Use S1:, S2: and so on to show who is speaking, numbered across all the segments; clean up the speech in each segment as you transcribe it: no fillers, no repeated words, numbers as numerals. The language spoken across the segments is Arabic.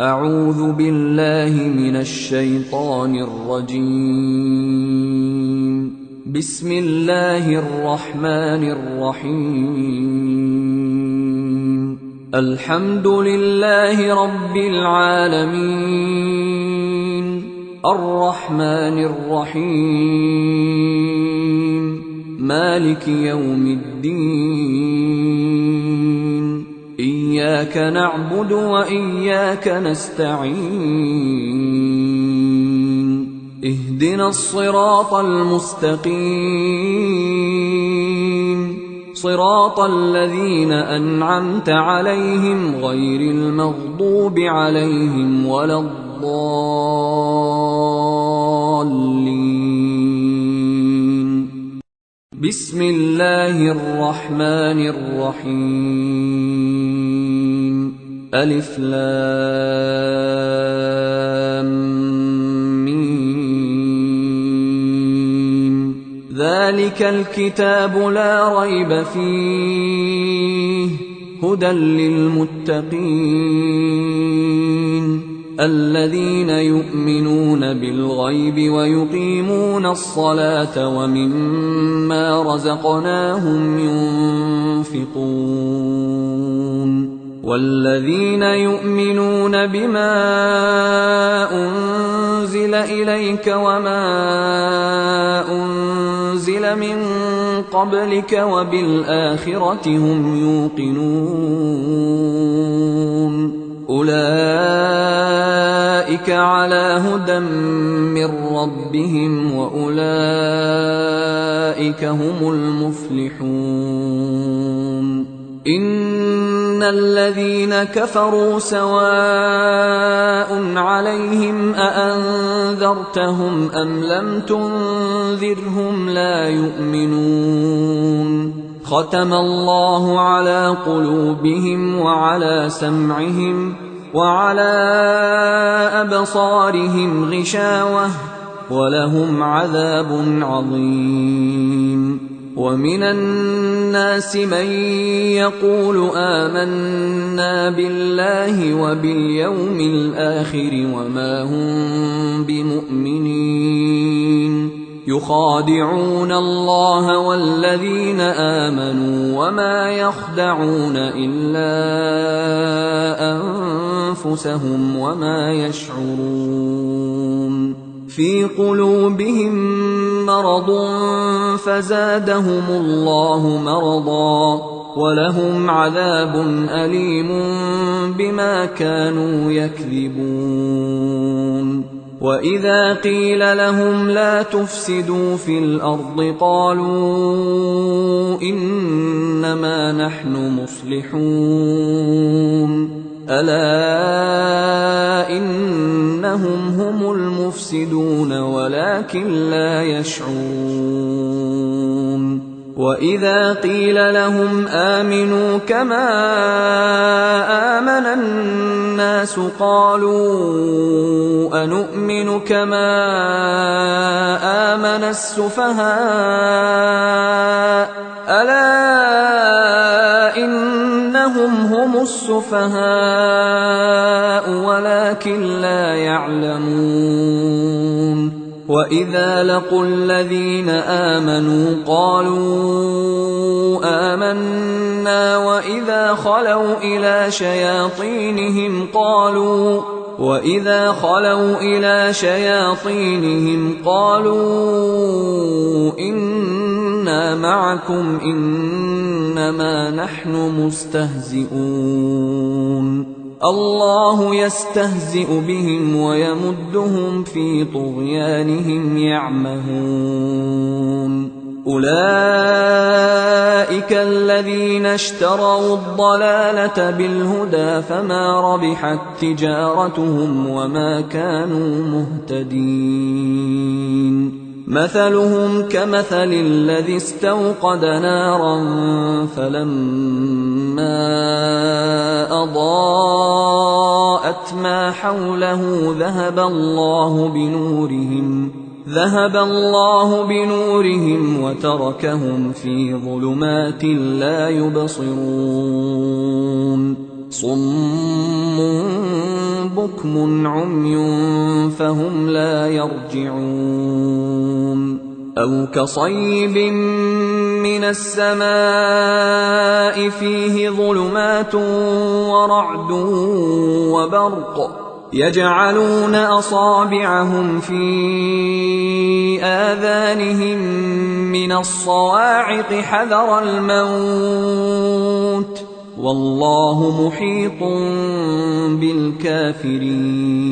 S1: أعوذ بالله من الشيطان الرجيم. بسم الله الرحمن الرحيم. الحمد لله رب العالمين، الرحمن الرحيم، مالك يوم الدين. إياك نعبد وإياك نستعين. اهدنا الصراط المستقيم، صراط الذين أنعمت عليهم غير المغضوب عليهم ولا الضالين. بسم الله الرحمن الرحيم. ألف لام ميم. ذلك الكتاب لا ريب فيه، هدى للمتقين الذين يؤمنون بالغيب ويقيمون الصلاة ومما رزقناهم ينفقون. والذين يؤمنون بما أنزل إليك وما أنزل من قبلك وبالآخرة هم يوقنون. أولئك على هدى من ربهم وأولئك هم المفلحون. إن الذين كفروا سواء عليهم أأنذرتهم أم لم تنذرهم لا يؤمنون. ختم الله على قلوبهم وعلى سمعهم وعلى أبصارهم غشاوة ولهم عذاب عظيم. ومن الناس من يقول آمنا بالله وباليوم الآخر وما هم بمؤمنين، يخادعون الله والذين آمنوا وما يخدعون إلا أنفسهم وما يشعرون. في قلوبهم مرض فزادهم الله مرضا ولهم عذاب أليم بما كانوا يكذبون. وإذا قيل لهم لا تفسدوا في الأرض قالوا إنما نحن مصلحون. ألا إنهم هم المفسدون ولكن لا يشعرون. وإذا قيل لهم آمنوا كما آمن الناس قالوا أنؤمن كما آمن السفهاء. ألا إنهم هم السفهاء ولكن لا يعلمون. وإذا لقوا الذين آمنوا قالوا آمنا وإذا خلوا إلى شياطينهم قالوا إنا معكم إنما نحن مستهزئون. الله يستهزئ بهم ويمدهم في طغيانهم يعمهون. أولئك الذين اشتروا الضلالة بالهدى فما ربحت تجارتهم وما كانوا مهتدين. مثلهم كمثل الذي استوقد نارا فلما أضاءت ما حوله ذهب الله بنورهم وتركهم في ظلمات لا يبصرون. صم بكم عمي فهم لا يرجعون أو كصيب من السماء فيه ظلمات ورعد وبرق يجعلون أصابعهم في آذانهم من الصواعق حذر الموت والله محيط بالكافرين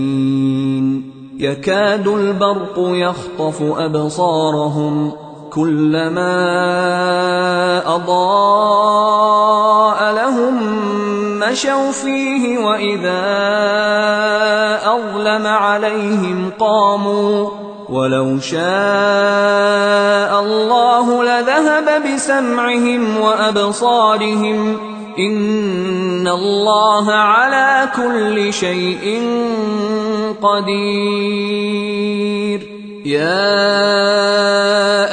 S1: يكاد البرق يخطف أبصارهم كلما أضاء لهم مشوا فيه وإذا أظلم عليهم قاموا ولو شاء الله لذهب بسمعهم وأبصارهم إن الله على كل شيء قدير يا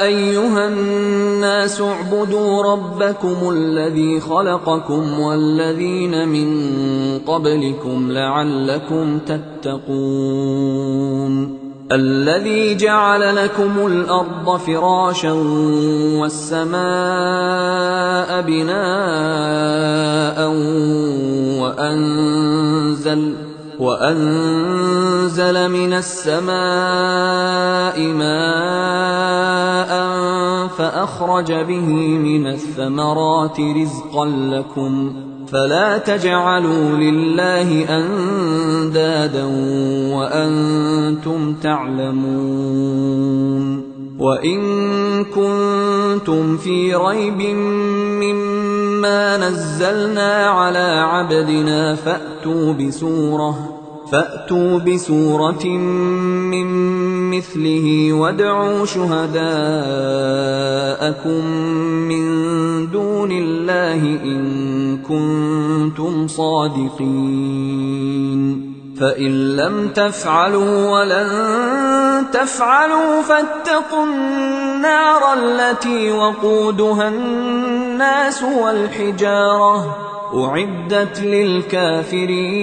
S1: أيها الناس اعبدوا ربكم الذي خلقكم والذين من قبلكم لعلكم تتقون الذي جعل لكم الأرض فراشا والسماء بناء وأنزل من السماء ماء فأخرج به من الثمرات رزقا لكم فلا تجعلوا لله أندادا وأنتم تعلمون وإن كنتم في ريب مما نزلنا على عبدنا فأتوا بسورة من مثله وادعوا شهداءكم من دون الله إن كنتم صادقين فإن لم تفعلوا ولن تفعلوا فاتقوا النار التي وقودها الناس والحجارة أعدت للكافرين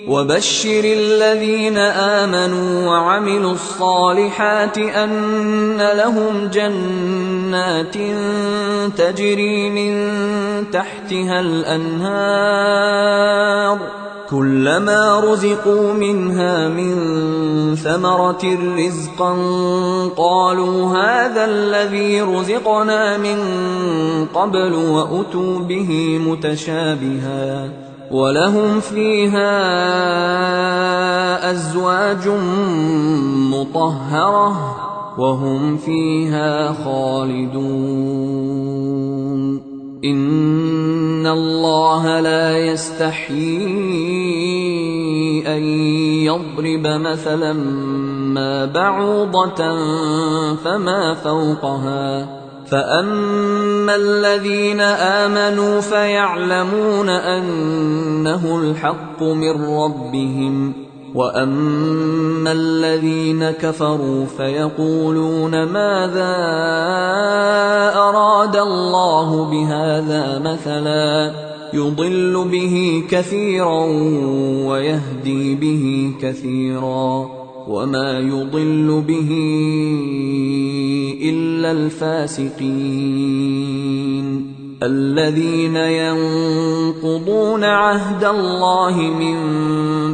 S1: وبشر الذين آمنوا وعملوا الصالحات أن لهم جنات تجري من تحتها الأنهار كلما رزقوا منها من ثمرة رزقا قالوا هذا الذي رزقنا من قبل وأتوا به متشابها ولهم فيها أزواج مطهرة وهم فيها خالدون إن الله لا يستحيي أن يضرب مثلا ما بعوضة فما فوقها فأما الذين آمنوا فيعلمون أنه الحق من ربهم وأما الذين كفروا فيقولون ماذا أراد الله بهذا مثلا يضل به كثيرا ويهدي به كثيرا وما يضل به إلا الفاسقين الذين ينقضون عهد الله من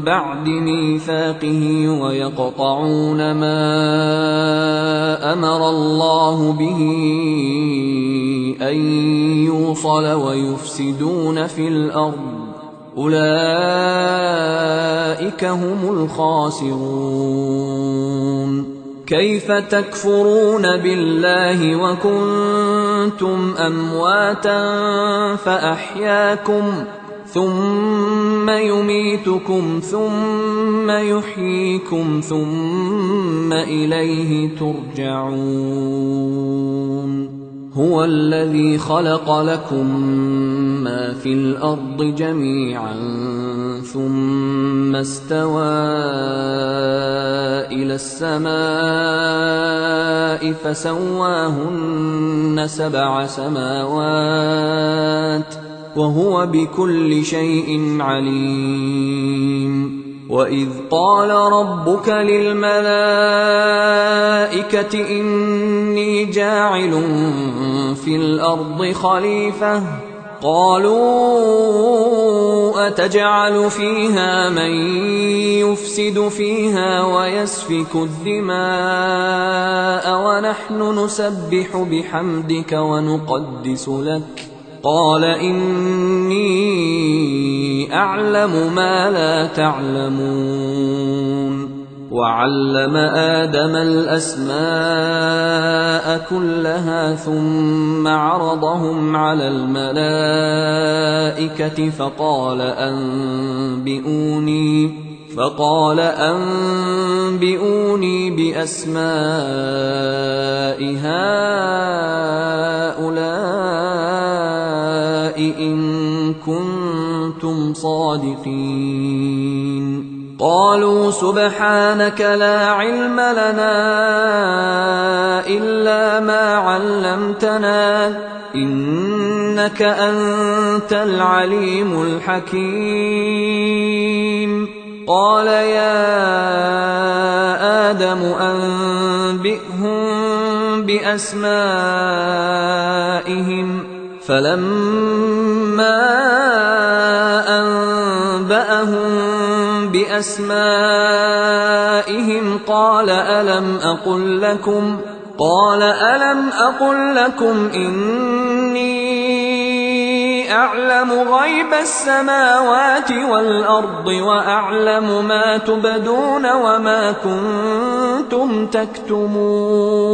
S1: بعد ميثاقه ويقطعون ما أمر الله به أن يوصل ويفسدون في الأرض أولئك هم الخاسرون كيف تكفرون بالله وكنتم أمواتا فأحياكم ثم يميتكم ثم يحييكم ثم إليه ترجعون هو الذي خلق لكم ما في الأرض جميعا ثم استوى إلى السماء فسواهن 7 سماوات وهو بكل شيء عليم. وإذ قال ربك للملائكة إني جاعل في الأرض خليفة قالوا أتجعل فيها من يفسد فيها ويسفك الدماء ونحن نسبح بحمدك ونقدس لك قال إني أعلم ما لا تعلمون. وعلم آدم الأسماء كلها ثم عرضهم على الملائكة فقال أنبئوني بأسماء هؤلاء إن كنتم صادقين. قالوا سبحانك لا علم لنا إلا ما علمتنا إنك أنت العليم الحكيم. قال يا آدم أنبئهم بأسمائهم فلما أنبأهم بأسمائهم قال ألم أقل لكم إني أعلم غيب السماوات والأرض وأعلم ما تبدون وما كنتم تكتمون.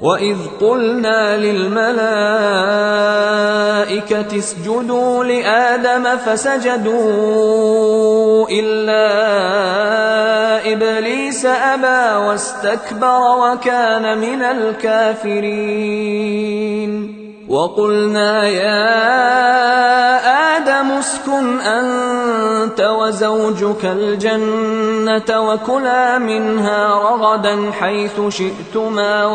S1: وإذ قلنا للملائكة اسجدوا لآدم فسجدوا إلا إبليس أبى واستكبر وكان من الكافرين. وقلنا يا آدم اسكن أنت وزوجك الجنة وكلا منها رغدا حيث شئتما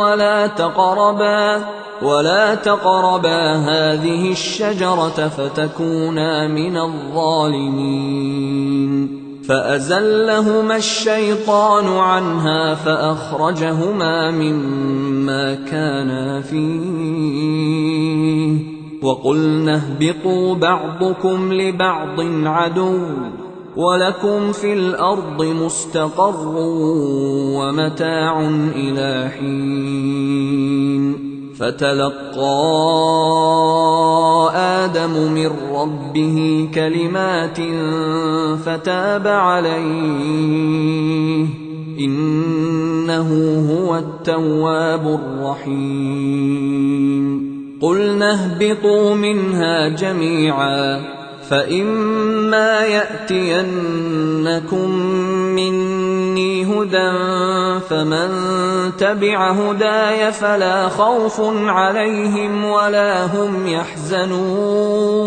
S1: ولا تقربا هذه الشجرة فتكونا من الظالمين. فأزلهما الشيطان عنها فأخرجهما مما كانا فيه وقلنا اهبطوا بعضكم لبعض عدو ولكم في الأرض مستقر ومتاع إلى حين. فتلقى آدم من ربه كلمات فتاب عليه إنه هو التواب الرحيم. قلنا اهبطوا منها جميعا فإما يأتينكم مني هدى فمن تبع هداي فلا خوف عليهم ولا هم يحزنون.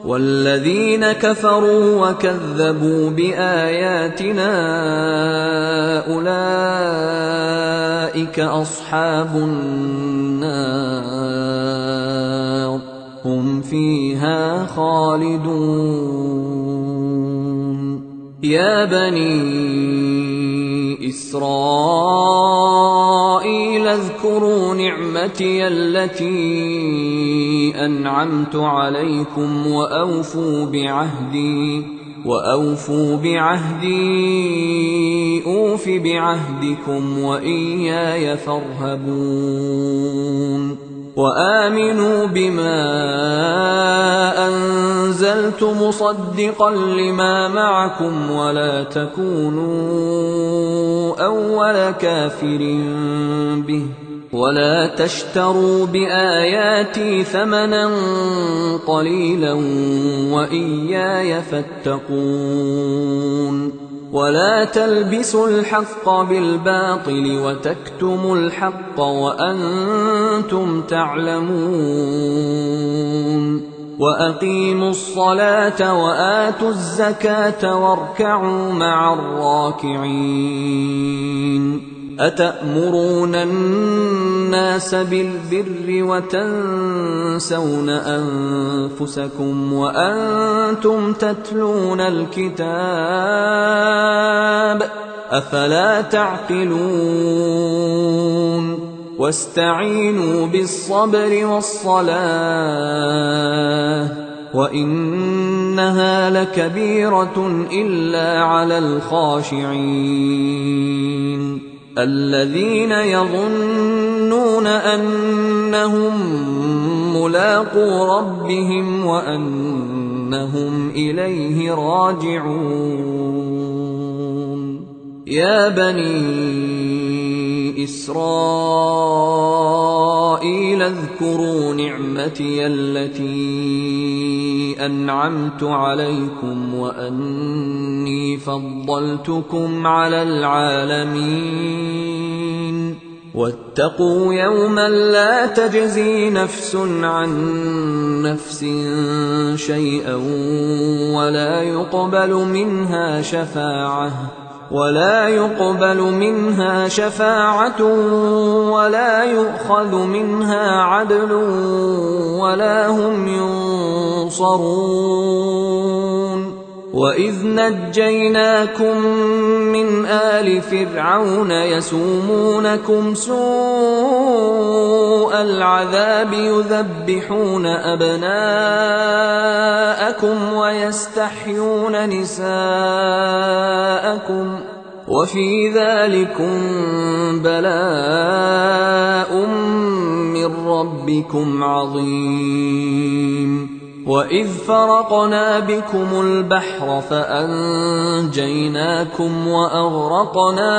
S1: والذين كفروا وكذبوا بآياتنا أولئك أصحاب النار هم فيها خالدون. يا بني إسرائيل اذكروا نعمتي التي أنعمت عليكم وأوفوا بعهدي أوف بعهدكم وإياي فارهبون. وآمنوا بما أنزلت مصدقا لما معكم ولا تكونوا أول كافر به ولا تشتروا بآياتي ثمنا قليلا وإياي فاتقون. ولا تلبسوا الحق بالباطل وتكتموا الحق وأنتم تعلمون. وأقيموا الصلاة وآتوا الزكاة واركعوا مع الراكعين. أتأمرون الناس بالبر وتنسون أنفسكم وأنتم تتلون الكتاب أفلا تعقلون واستعينوا بالصبر والصلاة وإنها لكبيرة إلا على الخاشعين الذين يظنون أنهم ملاقو ربهم وأنهم إليه راجعون يا بني إسرائيل اذكروا نعمتي التي أنعمت عليكم وأني فضلتكم على العالمين واتقوا يوما لا تجزي نفس عن نفس شيئا ولا يقبل منها شفاعة ولا يؤخذ منها عدل ولا هم ينصرون وإذ نجيناكم من آل فرعون يسومونكم سوء العذاب يذبحون أبناءكم ويستحيون نساءكم وفي ذلكم بلاء من ربكم عظيم وإذ فرقنا بكم البحر فأنجيناكم وأغرقنا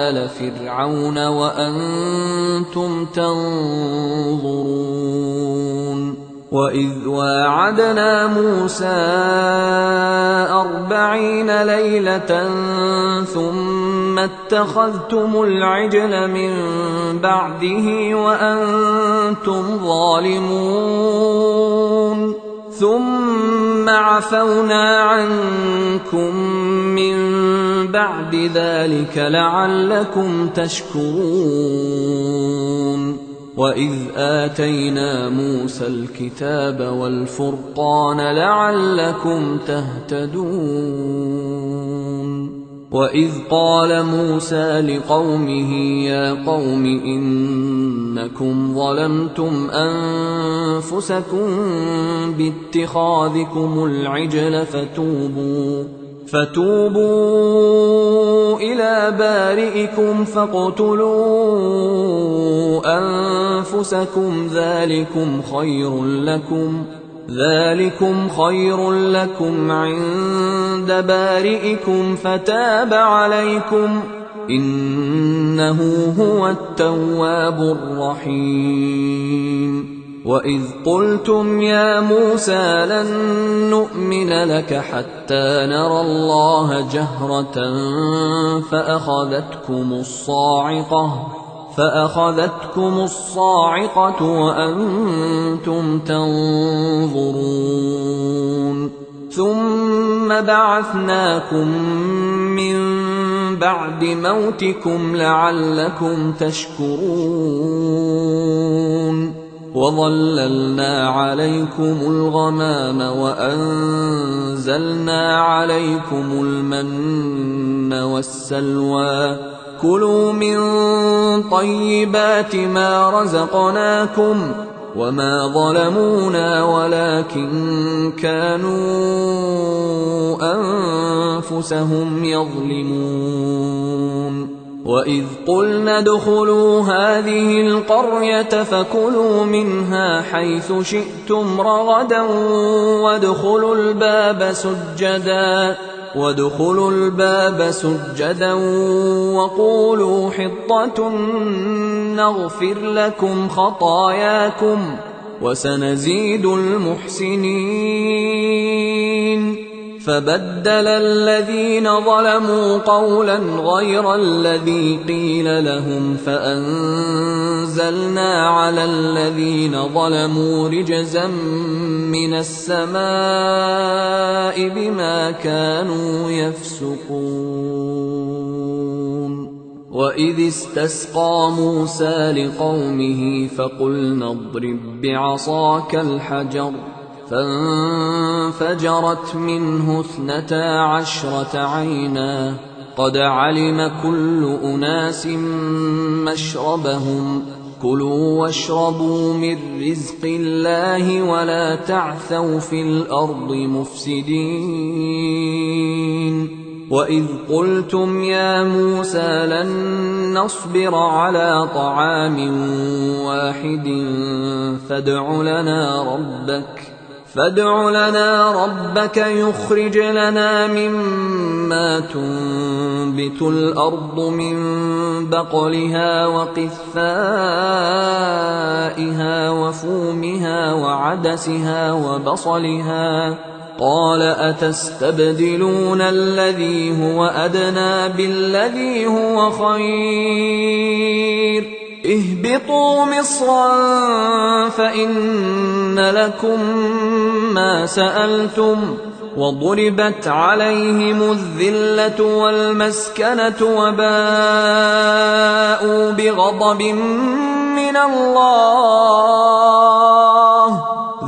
S1: آل فرعون وأنتم تنظرون وإذ واعدنا موسى 40 ليلة ثم اتخذتم العجل من بعده وأنتم ظالمون ثم عفونا عنكم من بعد ذلك لعلكم تشكرون وإذ آتينا موسى الكتاب والفرقان لعلكم تهتدون وإذ قال موسى لقومه يا قوم إنكم ظلمتم أنفسكم باتخاذكم العجل فتوبوا إلى بارئكم فاقتلوا أنفسكم ذلكم خير لكم عند بارئكم فتاب عليكم إنه هو التواب الرحيم وإذ قلتم يا موسى لن نؤمن لك حتى نرى الله جهرة فأخذتكم الصاعقة وأنتم تنظرون ثم بعثناكم من بعد موتكم لعلكم تشكرون وظللنا عليكم الغمام وأنزلنا عليكم المن والسلوى كلوا من طيبات ما رزقناكم وما ظلمونا ولكن كانوا أنفسهم يظلمون وإذ قلنا ادخلوا هذه القرية فكلوا منها حيث شئتم رغدا وادخلوا الباب سجدا وقولوا حطة نغفر لكم خطاياكم وسنزيد المحسنين فبدل الذين ظلموا قولا غير الذي قيل لهم فأنزلنا على الذين ظلموا رجزا من السماء بما كانوا يفسقون. وإذ استسقى موسى لقومه فقلنا اضرب بعصاك الحجر فانفجرت منه 12 عينا قد علم كل أناس مشربهم كلوا واشربوا من رزق الله ولا تعثوا في الأرض مفسدين. وإذ قلتم يا موسى لن نصبر على طعام واحد فادع لنا ربك يخرج لنا مما تنبت الأرض من بقلها وقثائها وفومها وعدسها وبصلها قال أتستبدلون الذي هو أدنى بالذي هو خير اهبطوا مصرا فإن لكم ما سألتم وضربت عليهم الذلة والمسكنة وباءوا بغضب من الله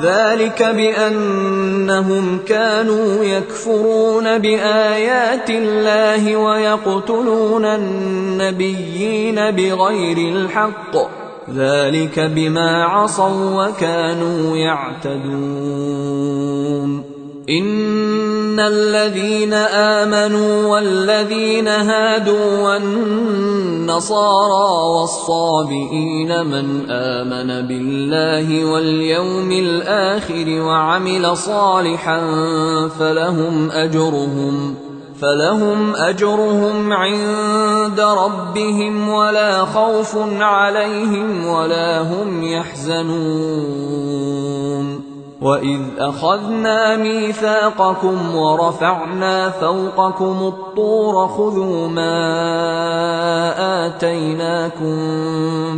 S1: ذلك بأنهم كانوا يكفرون بآيات الله ويقتلون النبيين بغير الحق ذلك بما عصوا وكانوا يعتدون. إن الذين آمنوا والذين هادوا والنصارى والصابئين من آمن بالله واليوم الآخر وعمل صالحا فلهم أجرهم عند ربهم ولا خوف عليهم ولا هم يحزنون. وإذ أخذنا ميثاقكم ورفعنا فوقكم الطور خذوا ما آتيناكم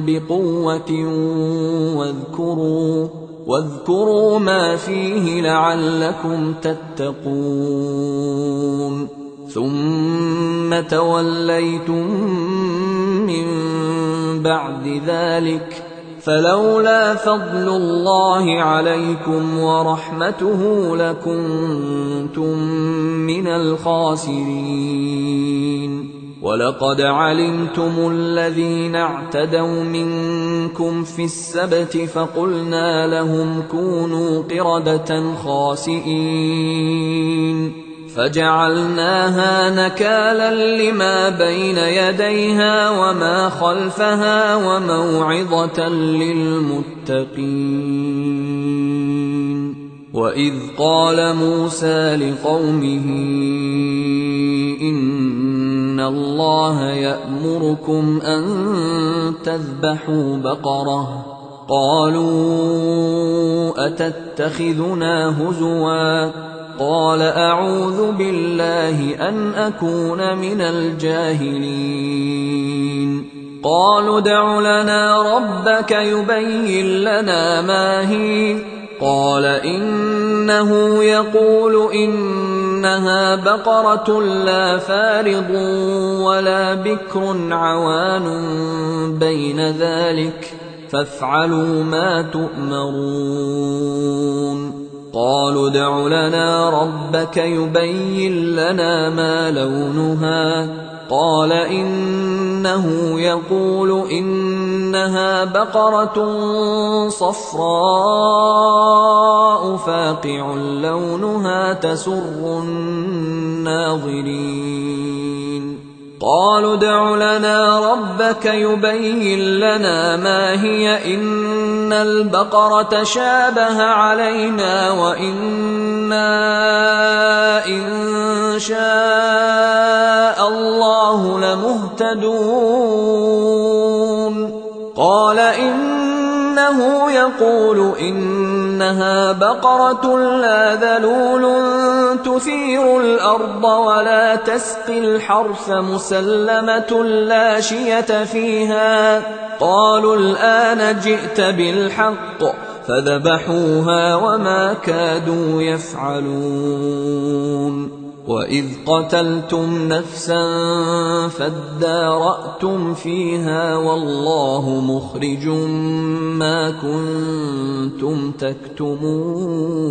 S1: بقوة واذكروا ما فيه لعلكم تتقون. ثم توليتم من بعد ذلك فلولا فضل الله عليكم ورحمته لكنتم من الخاسرين. ولقد علمتم الذين اعتدوا منكم في السبت فقلنا لهم كونوا قردة خاسئين فجعلناها نكالا لما بين يديها وما خلفها وموعظة للمتقين. وإذ قال موسى لقومه إن الله يأمركم أن تذبحوا بقرة قالوا أتتخذنا هزوا قال أعوذ بالله أن أكون من الجاهلين. قالوا ادع لنا ربك يبين لنا ما هي قال إنه يقول إنها بقرة لا فارض ولا بكر عوان بين ذلك فافعلوا ما تؤمرون. قالوا ادع لنا ربك يبين لنا ما لونها قال إنه يقول إنها بقرة صفراء فاقع لونها تسر الناظرين. قالوا ادع لنا ربك يبين لنا ما هي إن البقرة شابه علينا وإنا إن شاء الله لمهتدون. قال إنه يقول إنها بقرة لا ذلول تثير الأرض ولا تسقي الحرث مسلمة لا شية فيها. قالوا الآن جئت بالحق فذبحوها وما كادوا يفعلون. وإذ قتلتم نفسا فادارأتم فيها والله مخرج ما كنتم تكتمون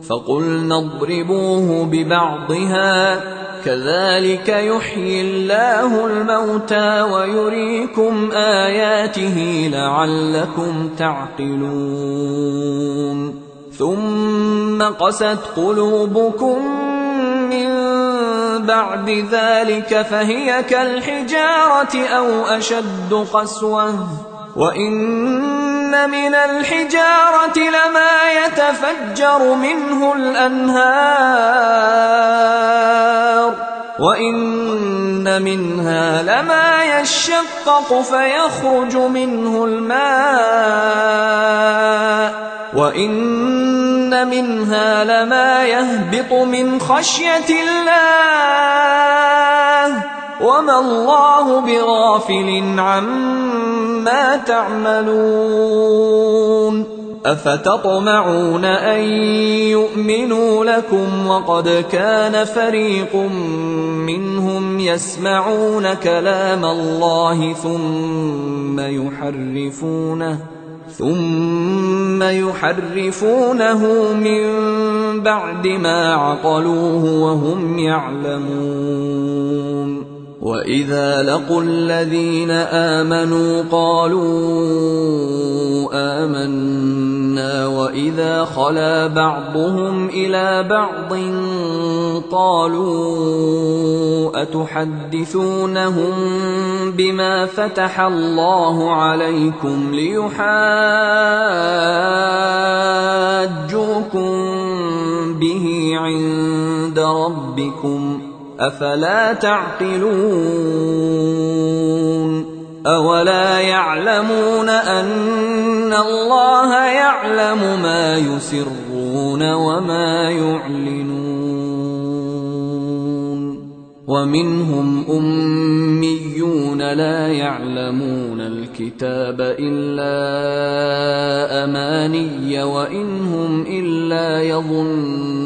S1: فقلنا اضربوه ببعضها كذلك يحيي الله الموتى ويريكم آياته لعلكم تعقلون ثم قست قلوبكم من بعد ذلك فهي كالحجارة أو أشد قسوة وإن من الحجارة لما يتفجر منه الأنهار وإن منها لما يشقق فيخرج منه الماء وإن منها لما يهبط من خشية الله وما الله بغافل عما تعملون أفتطمعون أن يؤمنوا لكم وقد كان فريق منهم يسمعون كلام الله ثم يحرفونه من بعد ما عقلوه وهم يعلمون وإذا لقوا الذين آمنوا قالوا آمنا وإذا خلا بعضهم إلى بعض قالوا أتحدثونهم بما فتح الله عليكم ليحاجوكم به عند ربكم أفلا تعقلون أولا يعلمون أن الله يعلم ما يسرون وما يعلنون ومنهم أميون لا يعلمون الكتاب إلا أماني وإن هم إلا يظنون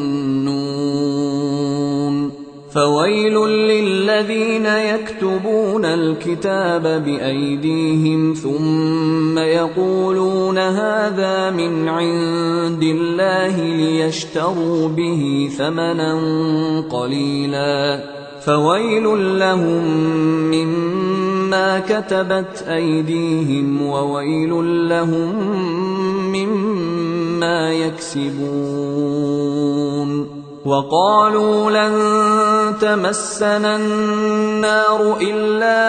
S1: فويل للذين يكتبون الكتاب بأيديهم ثم يقولون هذا من عند الله ليشتروا به ثمنا قليلا فويل لهم مما كتبت أيديهم وويل لهم مما يكسبون وقالوا لن تمسنا النار إلا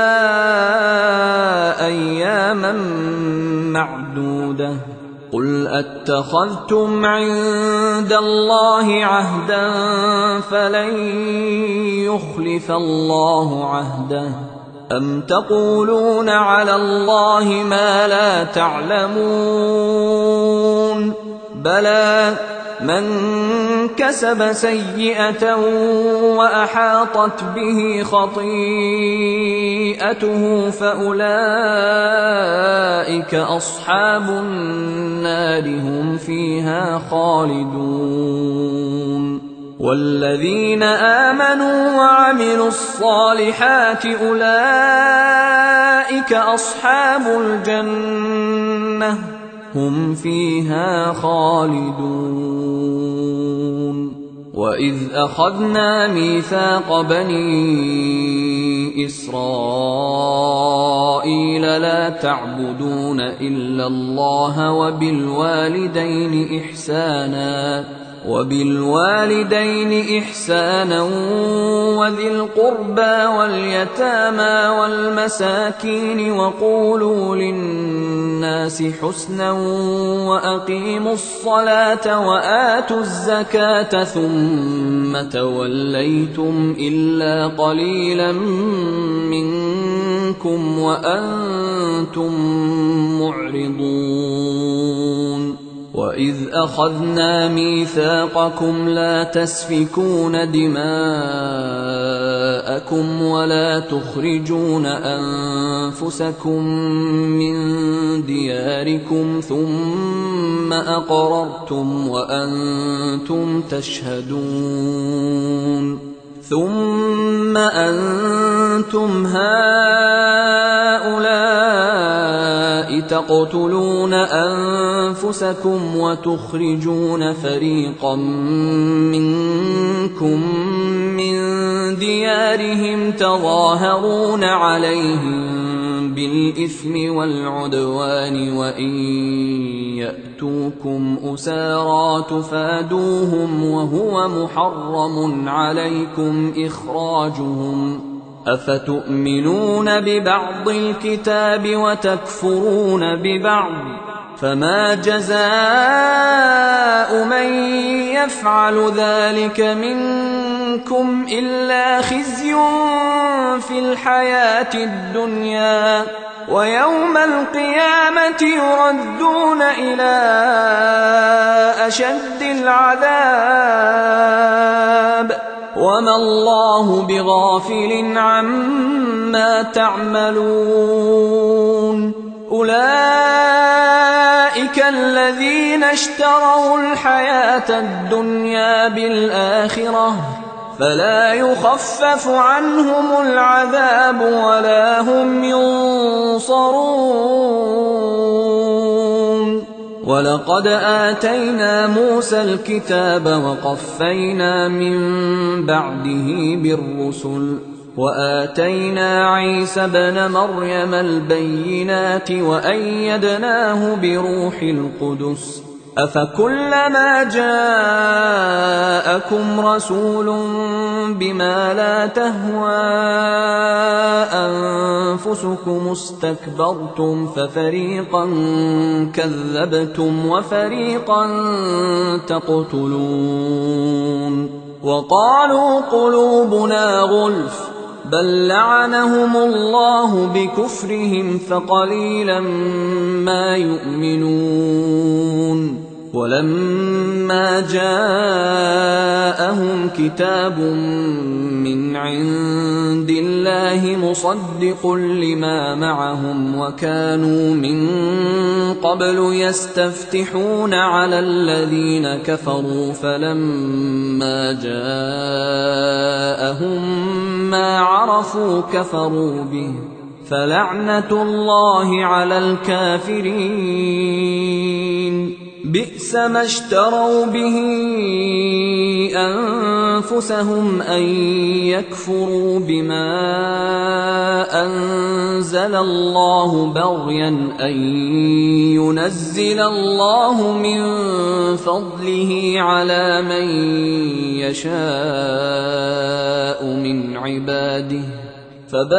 S1: أياما معدودة قل أتخذتم عند الله عهدا فلن يخلف الله عهده أم تقولون على الله ما لا تعلمون بلى من كسب سيئة وأحاطت به خطيئته فأولئك أصحاب النار هم فيها خالدون والذين آمنوا وعملوا الصالحات أولئك أصحاب الجنة هم فيها خالدون وإذ أخذنا ميثاق بني إسرائيل لا تعبدون إلا الله وبالوالدين إحسانا وذي القربى واليتامى والمساكين وقولوا للناس حسنا وأقيموا الصلاة وآتوا الزكاة ثم توليتم إلا قليلا منكم وأنتم معرضون وإذ أخذنا ميثاقكم لا تسفكون دماءكم ولا تخرجون أنفسكم من دياركم ثم أقررتم وأنتم تشهدون ثم أنتم هؤلاء تقتلون أنفسكم وتخرجون فريقا منكم من ديارهم تظاهرون عليهم بالإثم والعدوان وإن يأتوكم أسارى تفادوهم وهو محرم عليكم إخراجهم أفتؤمنون ببعض الكتاب وتكفرون ببعض فما جزاء من يفعل ذلك منكم إلا خزي في الحياة الدنيا ويوم القيامة يردون إلى أشد العذاب وما الله بغافل عما تعملون أولئك الذين اشتروا الحياة الدنيا بالآخرة فلا يخفف عنهم العذاب ولا هم ينصرون ولقد آتينا موسى الكتاب وقفينا من بعده بالرسل وآتينا عيسى ابن مريم البينات وأيدناه بروح القدس أفكلما جاءكم رسول بما لا تهوى أنفسكم استكبرتم ففريقا كذبتم وفريقا تقتلون وقالوا قلوبنا غلف بل لعنهم الله بكفرهم فقليلا ما يؤمنون ولما جاءهم كتاب من عند الله مصدق لما معهم وكانوا من قبل يستفتحون على الذين كفروا فلما جاءهم ما عرفوا كفروا به فلعنة الله على الكافرين بئس ما اشتروا به أنفسهم أن يكفروا بما أنزل الله بغيا أن ينزل الله من فضله على من يشاء من عباده فباءوا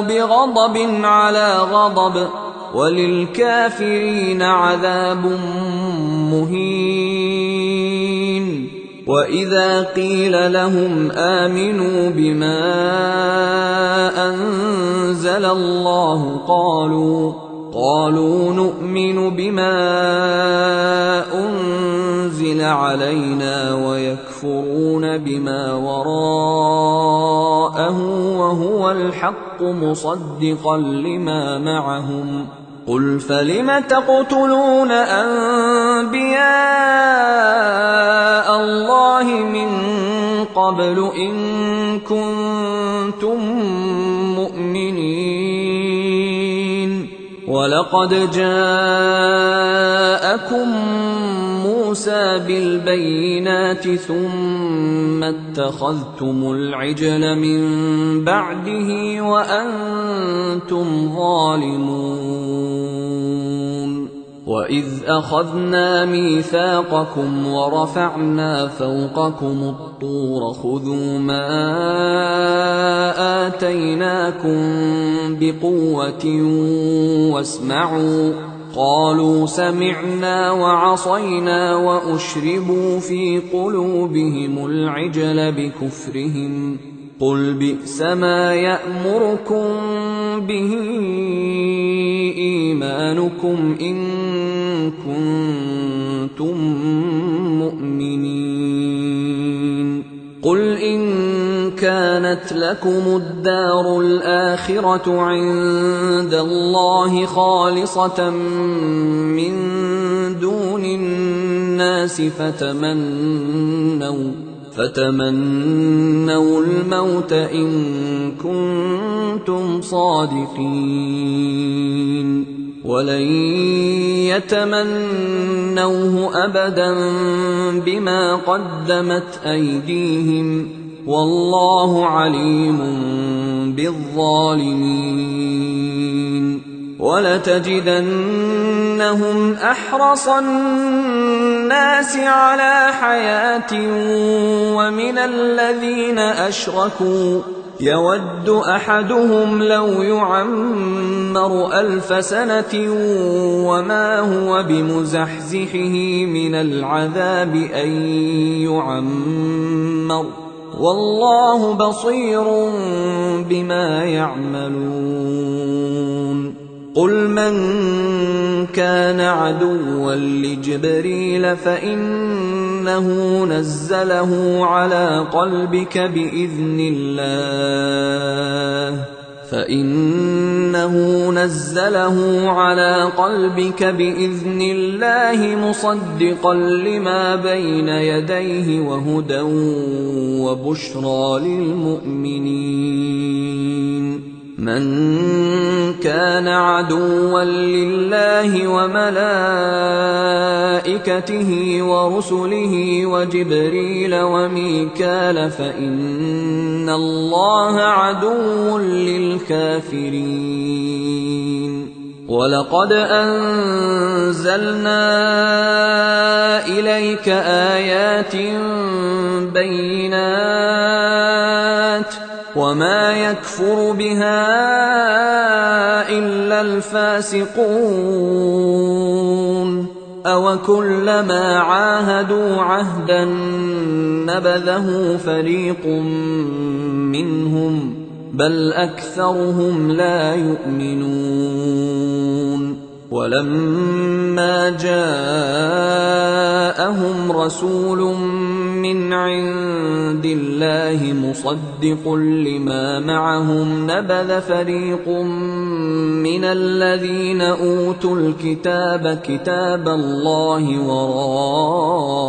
S1: بغضب على غضب وللكافرين عذاب مهين وإذا قيل لهم آمنوا بما أنزل الله قالوا نؤمن بما أنزل علينا ويكفرون بما وراءه وهو الحق مصدقا لما معهم قل فلم تقتلون أنبياء الله من قبل إن كنتم مؤمنين ولقد جاءكم موسى بالبينات ثم اتخذتم العجل من بعده وأنتم ظالمون وإذ أخذنا ميثاقكم ورفعنا فوقكم الطور خذوا ما آتيناكم بقوة واسمعوا قالوا سمعنا وعصينا وأشربوا في قلوبهم العجل بكفرهم قل بئس ما يأمركم به إيمانكم إن كنتم مؤمنين. قل إن كانت لكم الدار الآخرة عند الله خالصة من دون الناس فتمنوا الموت إن كنتم صادقين، ولن يتمنوه أبدا بما قدمت أيديهم، والله عليم بالظالمين. ولتجدنهم أحرص الناس على حياة ومن الذين أشركوا يود أحدهم لو يعمر 1000 سنة وما هو بمزحزحه من العذاب أن يعمر، والله بصير بما يعملون. قل من كان عدوا لجبريل فإنه نزله على قلبك بإذن الله مصدقا لما بين يديه وهدى وبشرى للمؤمنين. من كان عدوا لله وملائكته ورسله وجبريل وميكال فإن الله عدو للكافرين. ولقد أنزلنا إليك آيات بينات وما يكفر بها إلا الفاسقون. أوكلما عاهدوا عهدا نبذه فريق منهم بل أكثرهم لا يؤمنون. ولما جاءهم رسول من عند الله مصدق لما معهم نبذ فريق من الذين أوتوا الكتاب كتاب الله وراء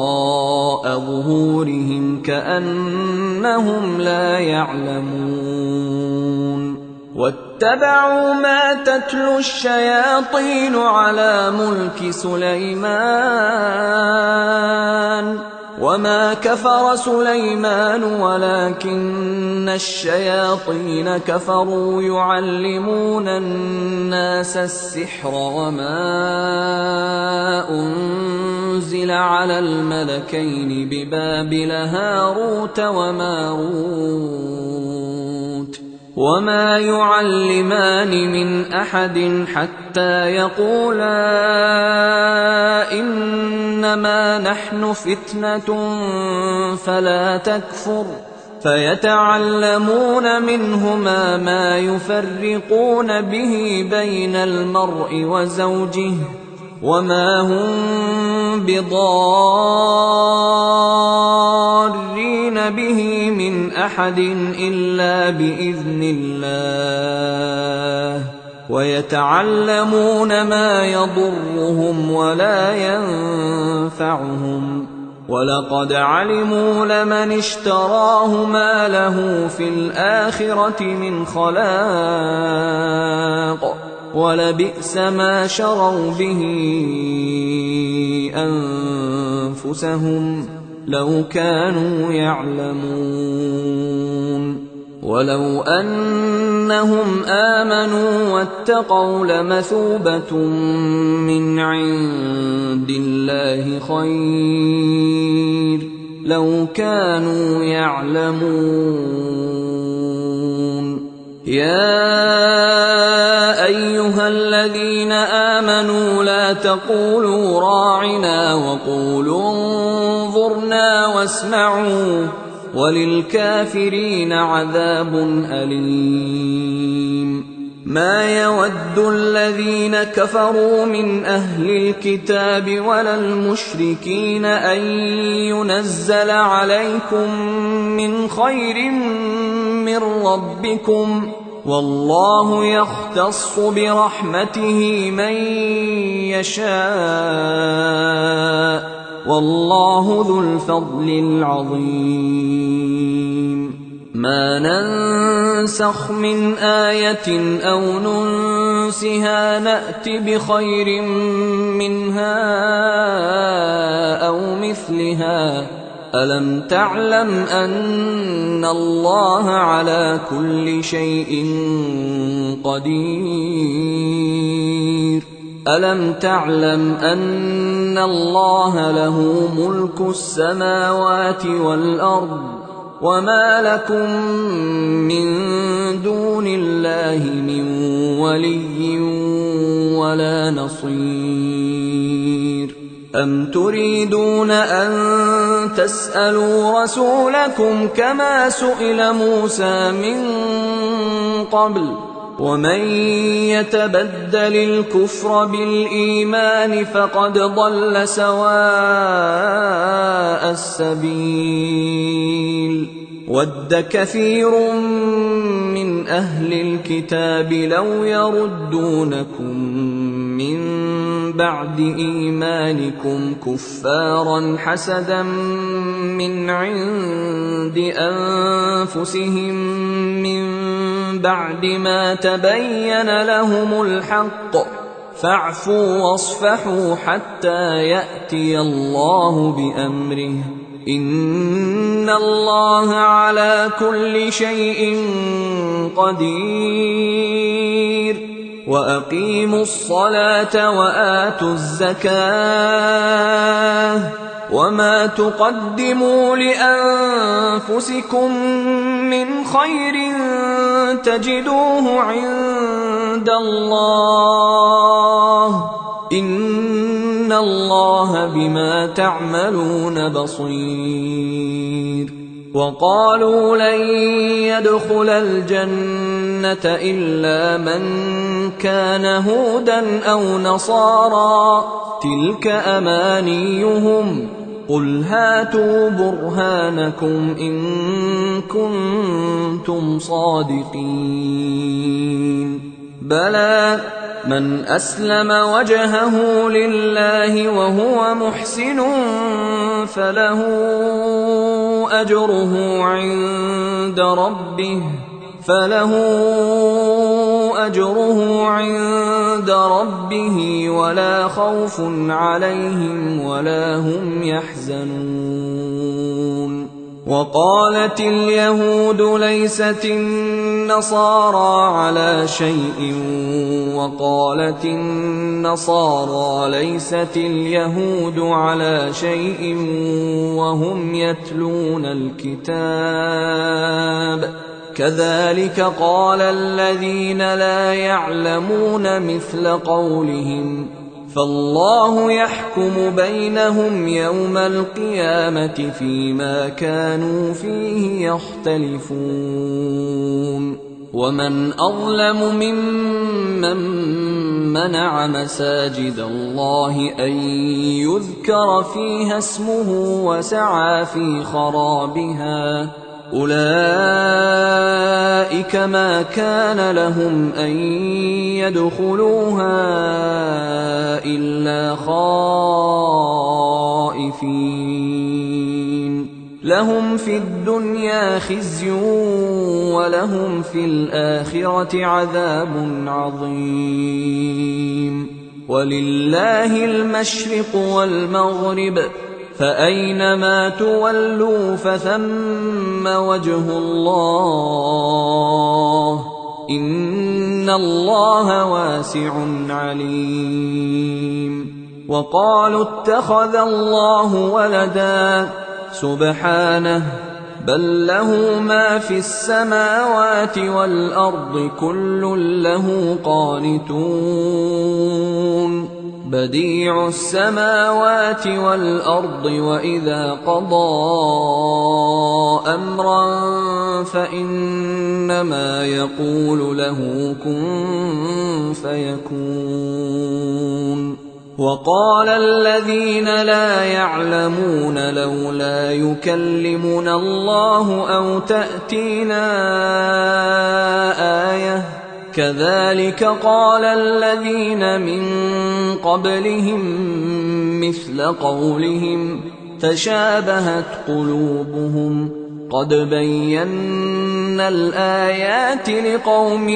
S1: ظهورهم كأنهم لا يعلمون. واتبعوا ما تتلو الشياطين على ملك سليمان وما كفر سليمان ولكن الشياطين كفروا يعلمون الناس السحر وما أنزل على الملكين ببابل هاروت وماروت وما يعلمان من أحد حتى يقولا إنما نحن فتنة فلا تكفر فيتعلمون منهما ما يفرقون به بين المرء وزوجه وما هم بضارين به من أحد إلا بإذن الله ويتعلمون ما يضرهم ولا ينفعهم ولقد علموا لمن اشتراه ما له في الآخرة من خلاق ولبئس ما شروا به أنفسهم لو كانوا يعلمون. ولو أنهم آمنوا واتقوا لمثوبة من عند الله خير لو كانوا يعلمون. يا أيها الذين آمنوا لا تقولوا راعنا وقولوا انظرنا واسمعوا وللكافرين عذاب أليم. ما يود الذين كفروا من أهل الكتاب ولا المشركين أن ينزل عليكم من خير من ربكم، والله يختص برحمته من يشاء، والله ذو الفضل العظيم. ما ننسخ من آية أو ننسها نأت بخير منها أو مثلها. ألم تعلم أن الله على كل شيء قدير؟ ألم تعلم أن الله له ملك السماوات والأرض، وما لكم من دون الله من ولي ولا نصير؟ أم تريدون أن تسألوا رسولكم كما سئل موسى من قبل؟ ومن يتبدل الكفر بالإيمان فقد ضل سواء السبيل. ود كثير من أهل الكتاب لو يردونكم من بعد إيمانكم كفارا حسدا من عند أنفسهم من بعد ما تبين لهم الحق، فاعفوا واصفحوا حتى يأتي الله بأمره، إن الله على كل شيء قدير. وأقيموا الصلاة وآتوا الزكاة، وما تقدموا لأنفسكم من خير تجدوه عند الله، إن الله بما تعملون بصير. وقالوا لن يدخل الجنة إلا من كان هودا أو نصارى، تلك أمانيهم، قل هاتوا برهانكم إن كنتم صادقين. بلى من أسلم وجهه لله وهو محسن فله أجره عند ربه ولا خوف عليهم ولا هم يحزنون. وقالت اليهود ليست النصارى على شيء، وقالت النصارى ليست اليهود على شيء وهم يتلون الكتاب، كذلك قال الذين لا يعلمون مثل قولهم، فالله يحكم بينهم يوم القيامة فيما كانوا فيه يختلفون. ومن أظلم ممن منع مساجد الله أن يذكر فيها اسمه وسعى في خرابها، أولئك ما كان لهم أن يدخلوها إلا خائفين، لهم في الدنيا خزي ولهم في الآخرة عذاب عظيم. ولله المشرق والمغرب، فأينما تولوا فثم وجه الله، إن الله واسع عليم. وقالوا اتخذ الله ولدا، سبحانه، بل له ما في السماوات والأرض كل له قانتون. بديع السماوات والأرض وإذا قضى أمرا فإنما يقول له كن فيكون. وقال الذين لا يعلمون لولا يكلمنا الله أو تأتينا آية كذلك قال الذين من قبلهم مثل قولهم تشابهت قلوبهم قد بينا الآيات لقوم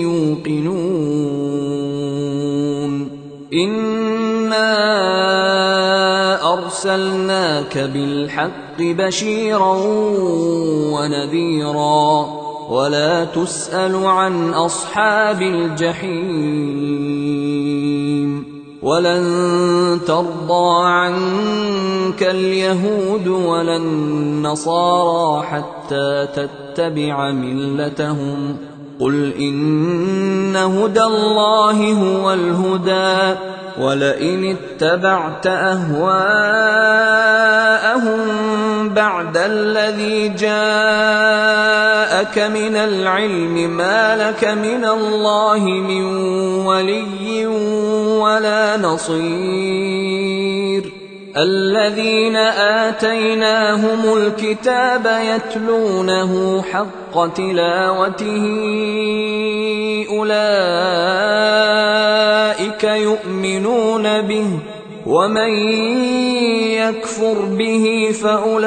S1: يوقنون. إنا أرسلناك بالحق بشيرا ونذيرا ولا تسأل عن أصحاب الجحيم. ولن ترضى عنك اليهود ولا النصارى حتى تتبع ملتهم قل إن هدى الله هو الهدى ولئن اتبعت أهواءهم بعد الذي جاءك من العلم ما لك من الله من ولي ولا نصير. الذين آتيناهم الكتاب يتلونه حق تلاوته أولئك يؤمنون به ومن يكفر به فأولئك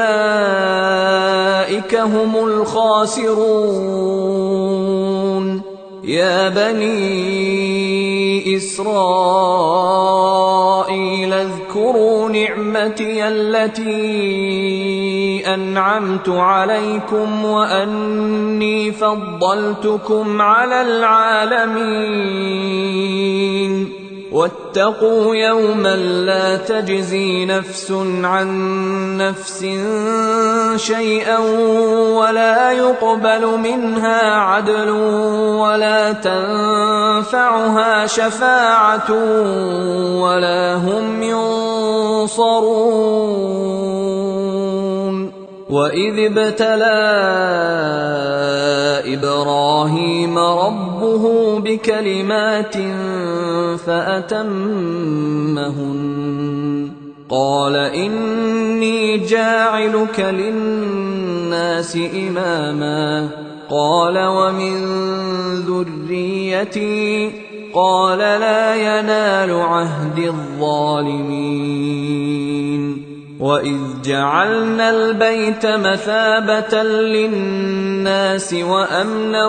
S1: هم الخاسرون. يا بني إسرائيل اذكروا نعمتي التي أنعمت عليكم وأني فضلتكم على العالمين. واتقوا يوما لا تجزي نفس عن نفس شيئا ولا يقبل منها عدل ولا تنفعها شفاعة ولا هم ينصرون. وإذ ابتلى إبراهيم ربه بكلمات فأتمهن قال إني جاعلك للناس إماما قال ومن ذريتي قال لا ينال عهد الظالمين. وإذ جعلنا البيت مثابة للناس وأمنا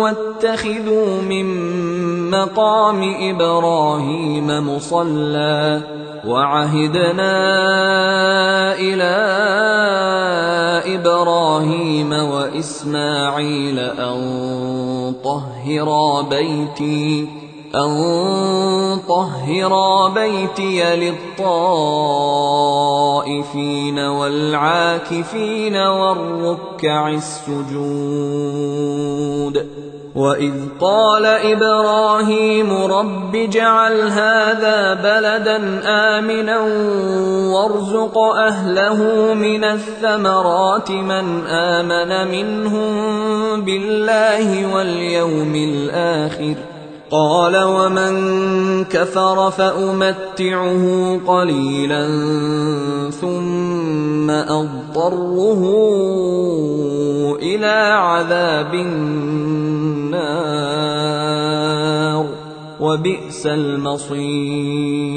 S1: واتخذوا من مقام إبراهيم مصلى وعهدنا إلى إبراهيم وإسماعيل أن طهرا بيتي للطائفين والعاكفين والركع السجود. وإذ قال إبراهيم رب اجعل هذا بلدا آمنا وارزق أهله من الثمرات من آمن منهم بالله واليوم الآخر قال ومن كفر فأمتعه قليلا ثم أضطره إلى عذاب النار وبئس المصير.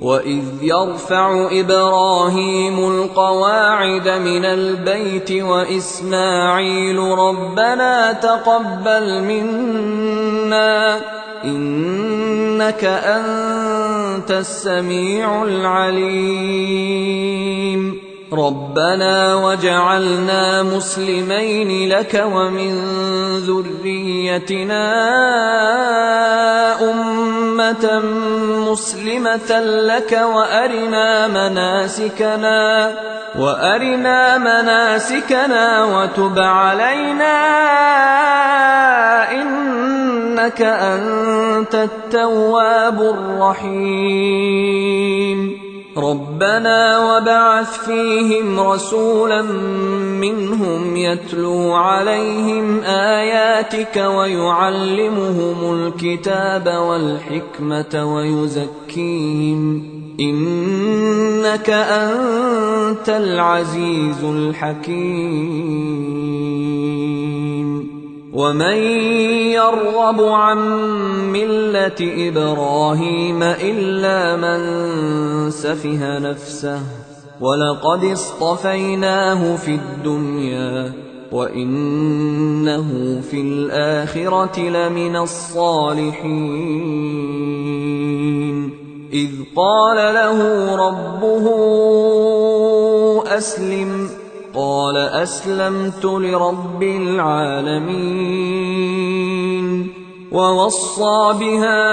S1: وإذ يرفع إبراهيم القواعد من البيت وإسماعيل ربنا تقبل منا إنك أنت السميع العليم. ربنا واجعلنا مسلمين لك ومن ذريتنا أمة مسلمة لك وأرنا مناسكنا وتب علينا إنك أنت التواب الرحيم ربنا وابعث فيهم رسولا منهم يتلو عليهم آياتك ويعلمهم الكتاب والحكمة ويزكيهم إنك أنت العزيز الحكيم ومن يرغب عن ملة إبراهيم إلا من سفه نفسه ولقد اصطفيناه في الدنيا وإنه في الآخرة لمن الصالحين إذ قال له ربه أسلم قال أسلمت لرب العالمين ووصى بها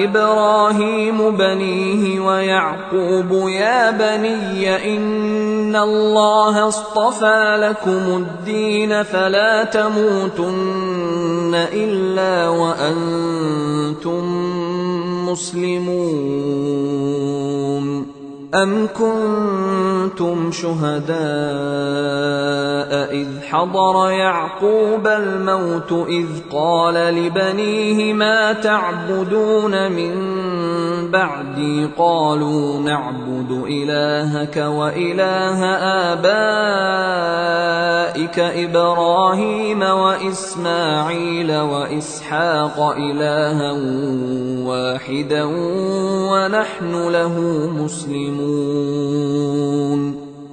S1: إبراهيم بنيه ويعقوب يا بني إن الله اصطفى لكم الدين فلا تموتن إلا وأنتم مسلمون أم كنتم شهداء إذ حضر يعقوب الموت إذ قال لبنيه ما تعبدون من بعدي قالوا نعبد إلهك وإله آبائك إبراهيم وإسماعيل وإسحاق إلها واحدا ونحن له مسلمون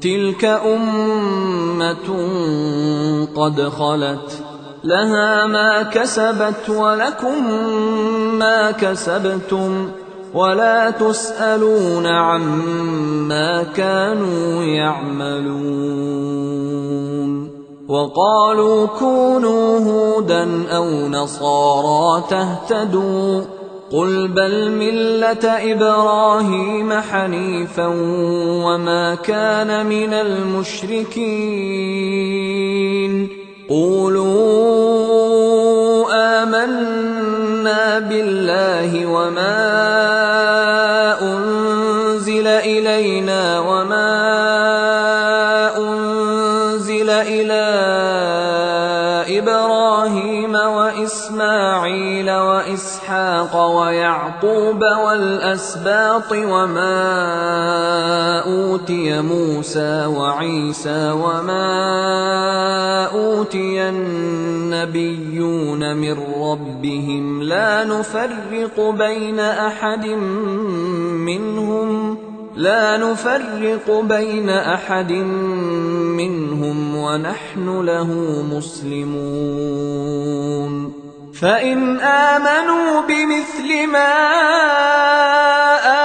S1: تلك أمة قد خلت لها ما كسبت ولكم ما كسبتم ولا تسألون عما كانوا يعملون وقالوا كونوا هودا أو نصارى تهتدوا قل بل ملة إبراهيم حنيفا وما كان من المشركين قولوا آمنا بالله وما أنزل إلينا وما أنزل إلى إبراهيم وإسماعيل وإسحاق ويعقوب والأسباط وما أوتي موسى وعيسى وما أوتي النبيون من ربهم لا نفرق بين أحد منهم ونحن له مسلمون فإن آمنوا بمثل ما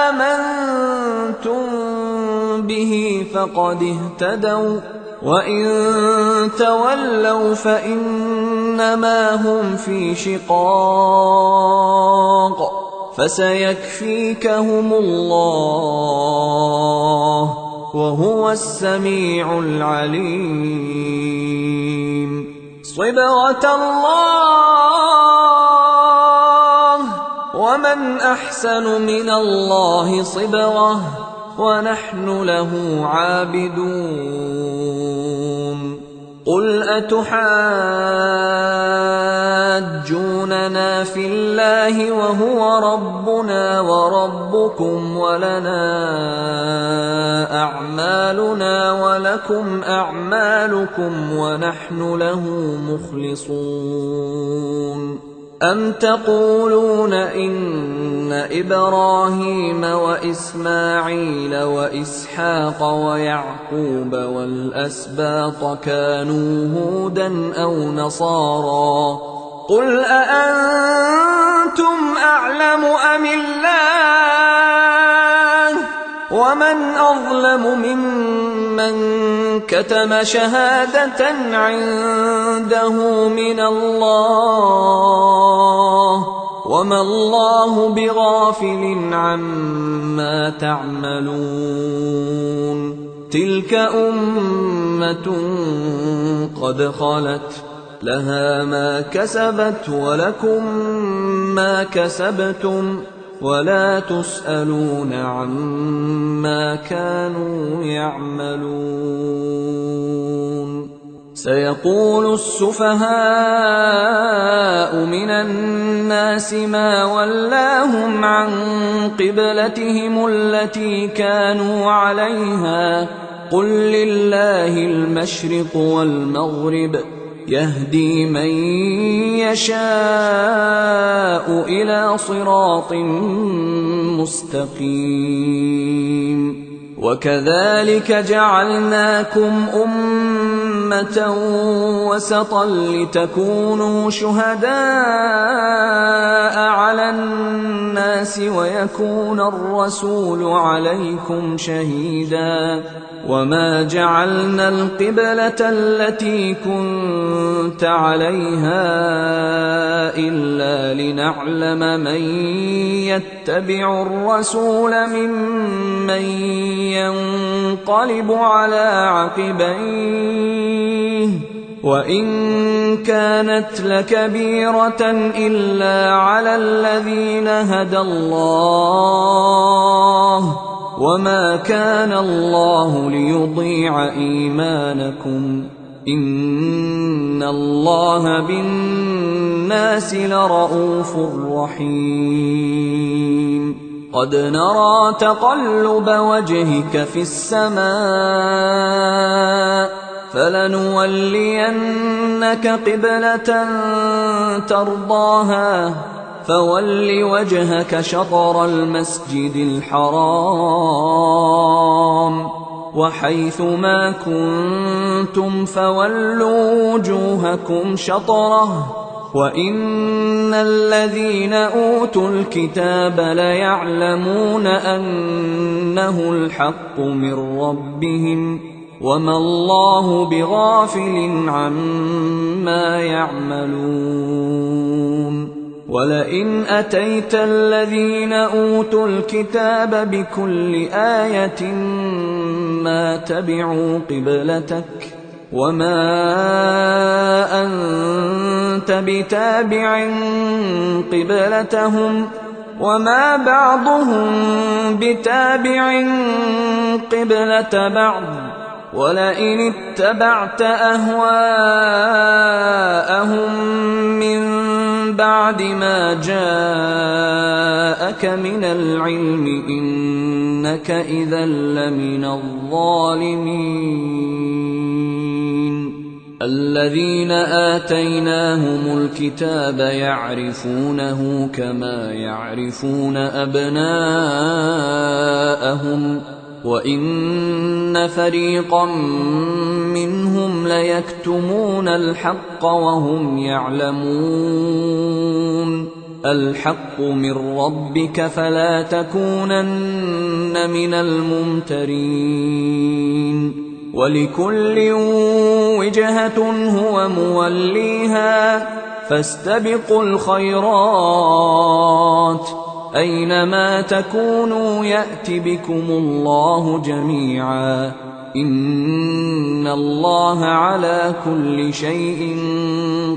S1: آمنتم به فقد اهتدوا وإن تولوا فإنما هم في شقاق فسيكفيكهم الله وهو السميع العليم صبغة الله ومن أحسن من الله صبغة ونحن له عابدون قل أتحاجوننا في الله وهو ربنا وربكم ولنا أعمالنا ولكم أعمالكم ونحن له مخلصون أم تقولون إن إبراهيم وإسماعيل وإسحاق ويعقوب والأسباط كانوا هودا أو نصارى قل أأنتم أعلم أم الله ومن أظلم ممن كتم شهادة عنده من الله وما الله بغافل عما تعملون تلك أمة قد خلت لها ما كسبت ولكم ما كسبتم ولا تسألون عما كانوا يعملون سيقول السفهاء من الناس ما ولاهم عن قبلتهم التي كانوا عليها قل لله المشرق والمغرب يهدي من يشاء إلى صراط مستقيم وكذلك جعلناكم أمة وسطا لتكونوا شهداء على الناس ويكون الرسول عليكم شهيدا وما جعلنا القبلة التي كنت عليها إلا لنعلم من يتبع الرسول ممن ينقلب على عقبيه وإن كانت لكبيرة إلا على الذين هدى الله وما كان الله ليضيع إيمانكم إن الله بالناس لرءوف رحيم قد نرى تقلب وجهك في السماء فلنولينك قبلة ترضاها فول وجهك شطر المسجد الحرام وحيث ما كنتم فولوا وجوهكم شطره وإن الذين أوتوا الكتاب ليعلمون أنه الحق من ربهم وما الله بغافل عما يعملون ولئن أتيت الذين أوتوا الكتاب بكل آية ما تبعوا قبلتك وما أنت بتابع قبلتهم وما بعضهم بتابع قبلة بعض ولئن اتبعت أهواءهم من بعد ما جاءك من العلم إنك إذا لمن الظالمين الذين آتيناهم الكتاب يعرفونه كما يعرفون أبناءهم وإن فريقا منهم ليكتمون الحق وهم يعلمون الحق من ربك فلا تكونن من الممترين ولكل وجهة هو موليها فاستبقوا الخيرات أينما تكونوا يأت بكم الله جميعا إن الله على كل شيء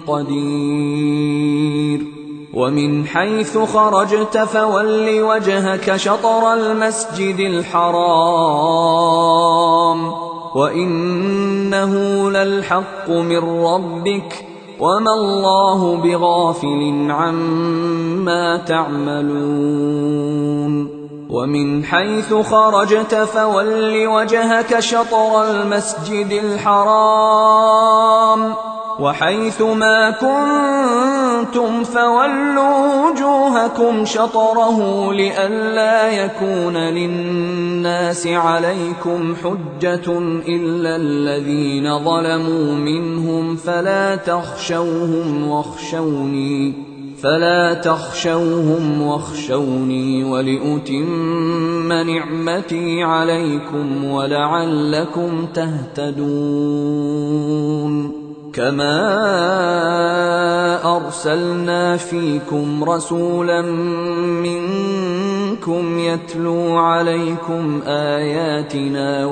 S1: قدير ومن حيث خرجت فول وجهك شطر المسجد الحرام وإنه للحق من ربك وما الله بغافل عما تعملون ومن حيث خرجت فول وجهك شطر المسجد الحرام وحيث ما كنتم فولوا وجوهكم شطره لئلا يكون للناس عليكم حجة إلا الذين ظلموا منهم فلا تخشوهم فلا تخشوهم واخشوني ولأتم نعمتي عليكم ولعلكم تهتدون. كما أرسلنا فيكم رسولا منكم يتلو عليكم آياتنا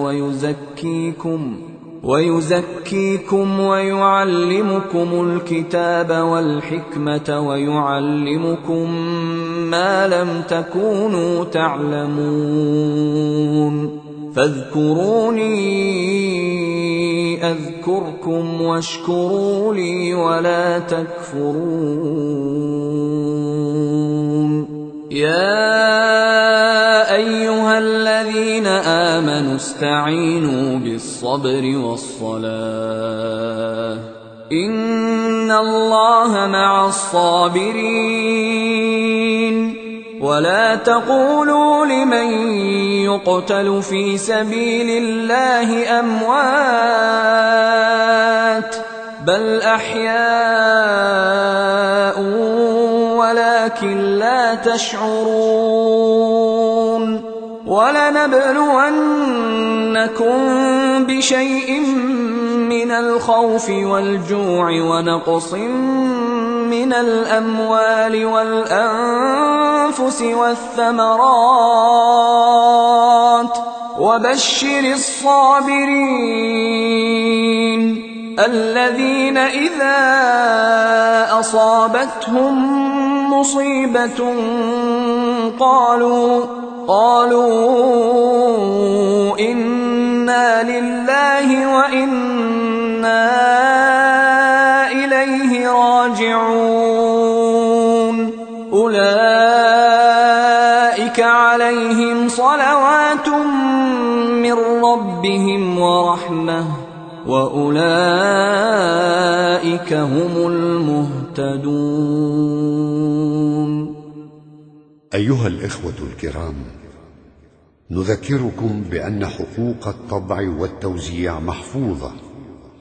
S1: ويزكيكم ويعلمكم الكتاب والحكمة ويعلمكم ما لم تكونوا تعلمون. فاذكروني أذكركم واشكروا لي ولا تكفرون. يا أيها الذين آمنوا استعينوا بالصبر والصلاة إن الله مع الصابرين. ولا تقولوا لمن يقتل في سبيل الله أموات بل أحياء ولكن لا تشعرون. ولنبلونكم بشيء من الخوف والجوع ونقص من الأموال والأنفس والثمرات وبشر الصابرين الذين إذا أصابتهم مصيبة قالوا إنا لله وإنا إليه راجعون. أولئك عليهم صلوات من ربهم ورحمة وأولئك هم المهتدون.
S2: أيها الإخوة الكرام، نذكركم بأن حقوق الطبع والتوزيع محفوظة.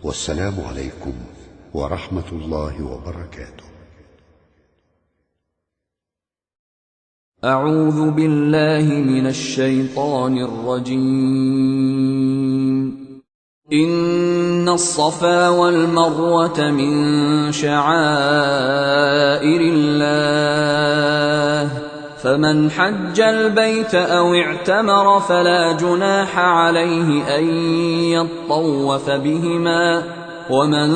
S2: والسلام عليكم ورحمة الله وبركاته.
S1: أعوذ بالله من الشيطان الرجيم. إن الصفا والمروة من شعائر الله فمن حج البيت أو اعتمر فلا جناح عليه أن يطوف بهما ومن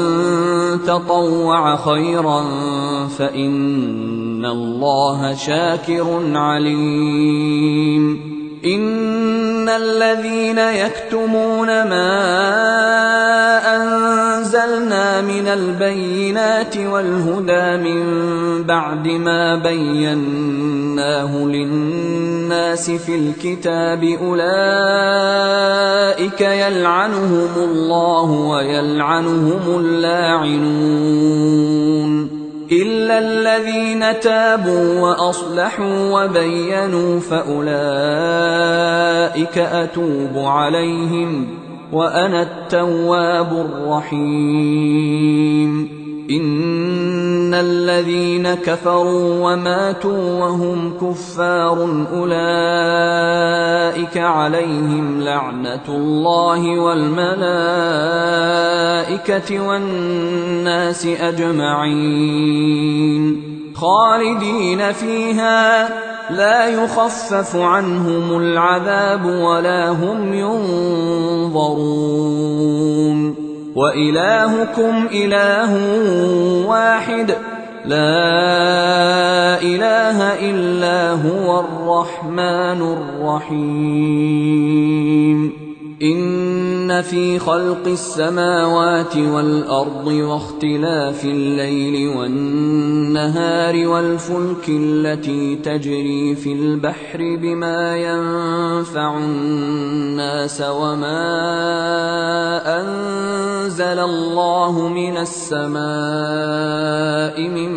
S1: تطوع خيرا فإن الله شاكر عليم. إن الذين يكتمون ما أنزلنا من البينات والهدى من بعد ما بيناه للناس في الكتاب أولئك يلعنهم الله ويلعنهم اللاعنون إلا الذين تابوا وأصلحوا وبينوا فأولئك أتوب عليهم وأنا التواب الرحيم. إن الذين كفروا وماتوا وهم كفار أولئك عليهم لعنة الله والملائكة والناس أجمعين خالدين فيها لا يخفف عنهم العذاب ولا هم ينظرون. وإلهكم إله واحد لا إله إلا هو الرحمن الرحيم. إن في خلق السماوات والأرض واختلاف الليل والنهار والفلك التي تجري في البحر بما ينفع الناس وما أنزل الله من السماء من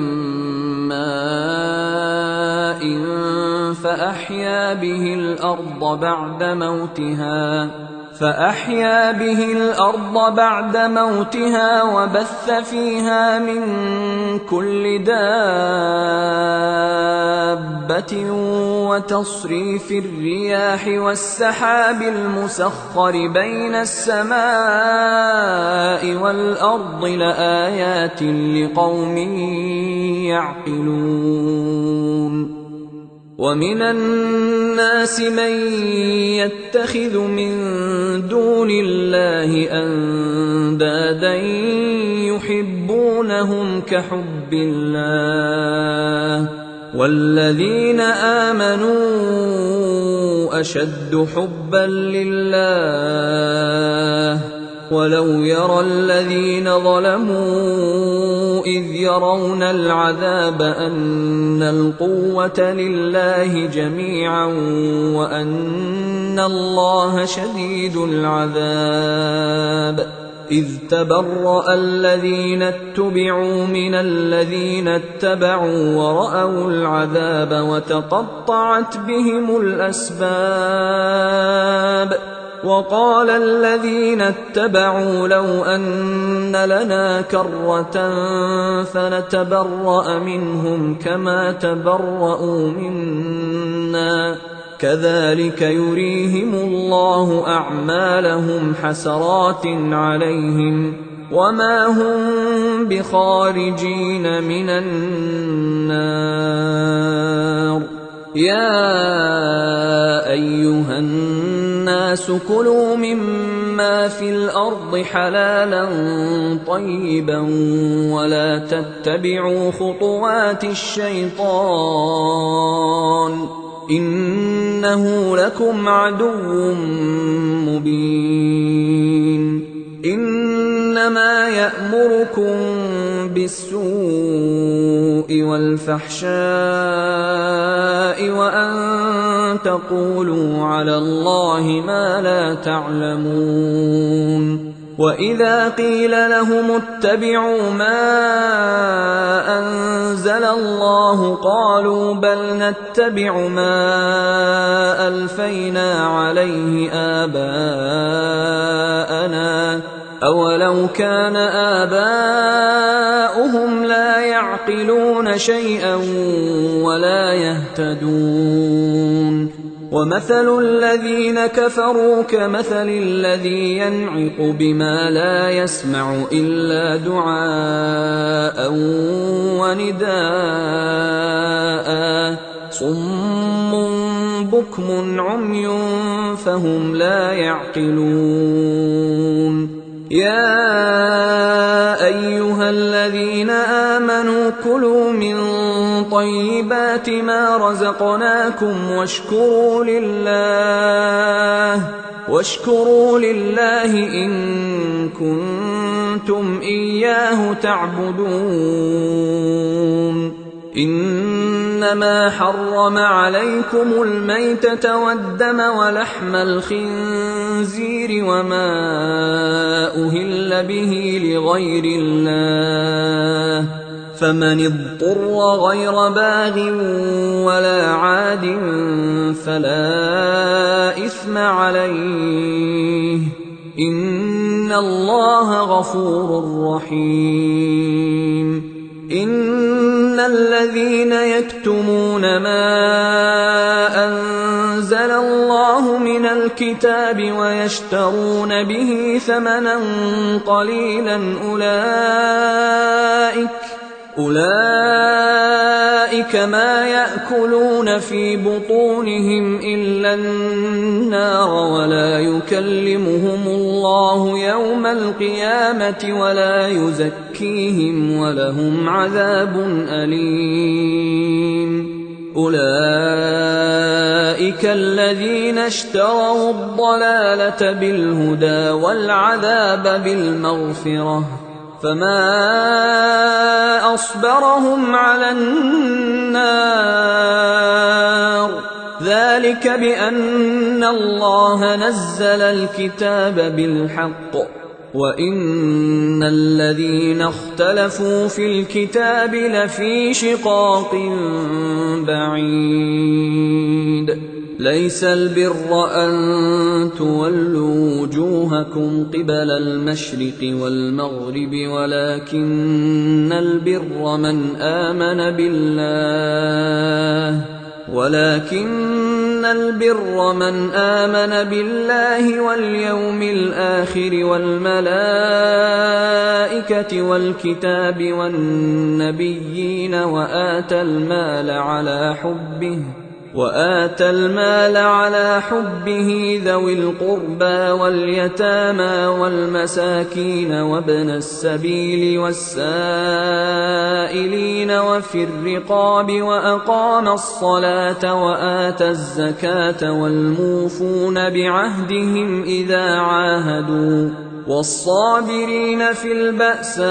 S1: ماء فأحيا به الأرض بعد موتها فأحيا به الأرض بعد موتها وبث فيها من كل دابة وتصريف الرياح والسحاب المسخر بين السماء والأرض لآيات لقوم يعقلون ومن الناس من يتخذ من دون الله أندادا يحبونهم كحب الله والذين آمنوا أشد حبا لله ولو يرى الذين ظلموا إذ يرون العذاب أن القوة لله جميعا وأن الله شديد العذاب إذ تبرأ الذين اتبعوا من الذين اتبعوا ورأوا العذاب وتقطعت بهم الأسباب وقال الذين اتبعوا لو أن لنا كرة فنتبرأ منهم كما تبرأوا منا كذلك يريهم الله أعمالهم حسرات عليهم وما هم بخارجين من النار يا أيها الناس كلوا مما في الأرض حلالا طيبا ولا تتبعوا خطوات الشيطان إنه لكم عدو مبين إنما يأمركم بالسوء والفحشاء وأن تقولوا على الله ما لا تعلمون وإذا قيل لهم اتبعوا ما أنزل الله قالوا بل نتبع ما ألفينا عليه آباءنا أولو كان آباؤهم لا يعقلون شيئا ولا يهتدون ومثل الذين كفروا كمثل الذي ينعق بما لا يسمع إلا دعاء ونداء صم بكم عمي فهم لا يعقلون يا أيها الذين آمنوا كلوا من طيبات ما رزقناكم واشكروا لله إن كنتم إياه تعبدون إنما حرم عليكم الميتة والدم ولحم الخنزير وما أهل به لغير الله فمن اضطر غير باغ ولا عاد فلا إثم عليه إن الله غفور رحيم إن الذين يكتمون ما أنزل الله من الكتاب ويشترون به ثمنا قليلا أولئك ما يأكلون في بطونهم إلا النار ولا يكلمهم الله يوم القيامة ولا يزكيهم ولهم عذاب أليم أولئك الذين اشتروا الضلالة بالهدى والعذاب بالمغفرة فما أصبرهم على النار ذلك بأن الله نزل الكتاب بالحق وإن الذين اختلفوا في الكتاب لفي شقاق بعيد ليس البر أن تولوا وجوهكم قبل المشرق والمغرب ولكن البر من آمن بالله واليوم الآخر والملائكة والكتاب والنبيين وآتى المال على حبه ذوي القربى واليتامى والمساكين وابن السبيل والسائلين وفي الرقاب وأقام الصلاة وآتى الزكاة والموفون بعهدهم إذا عاهدوا والصابرين في البأساء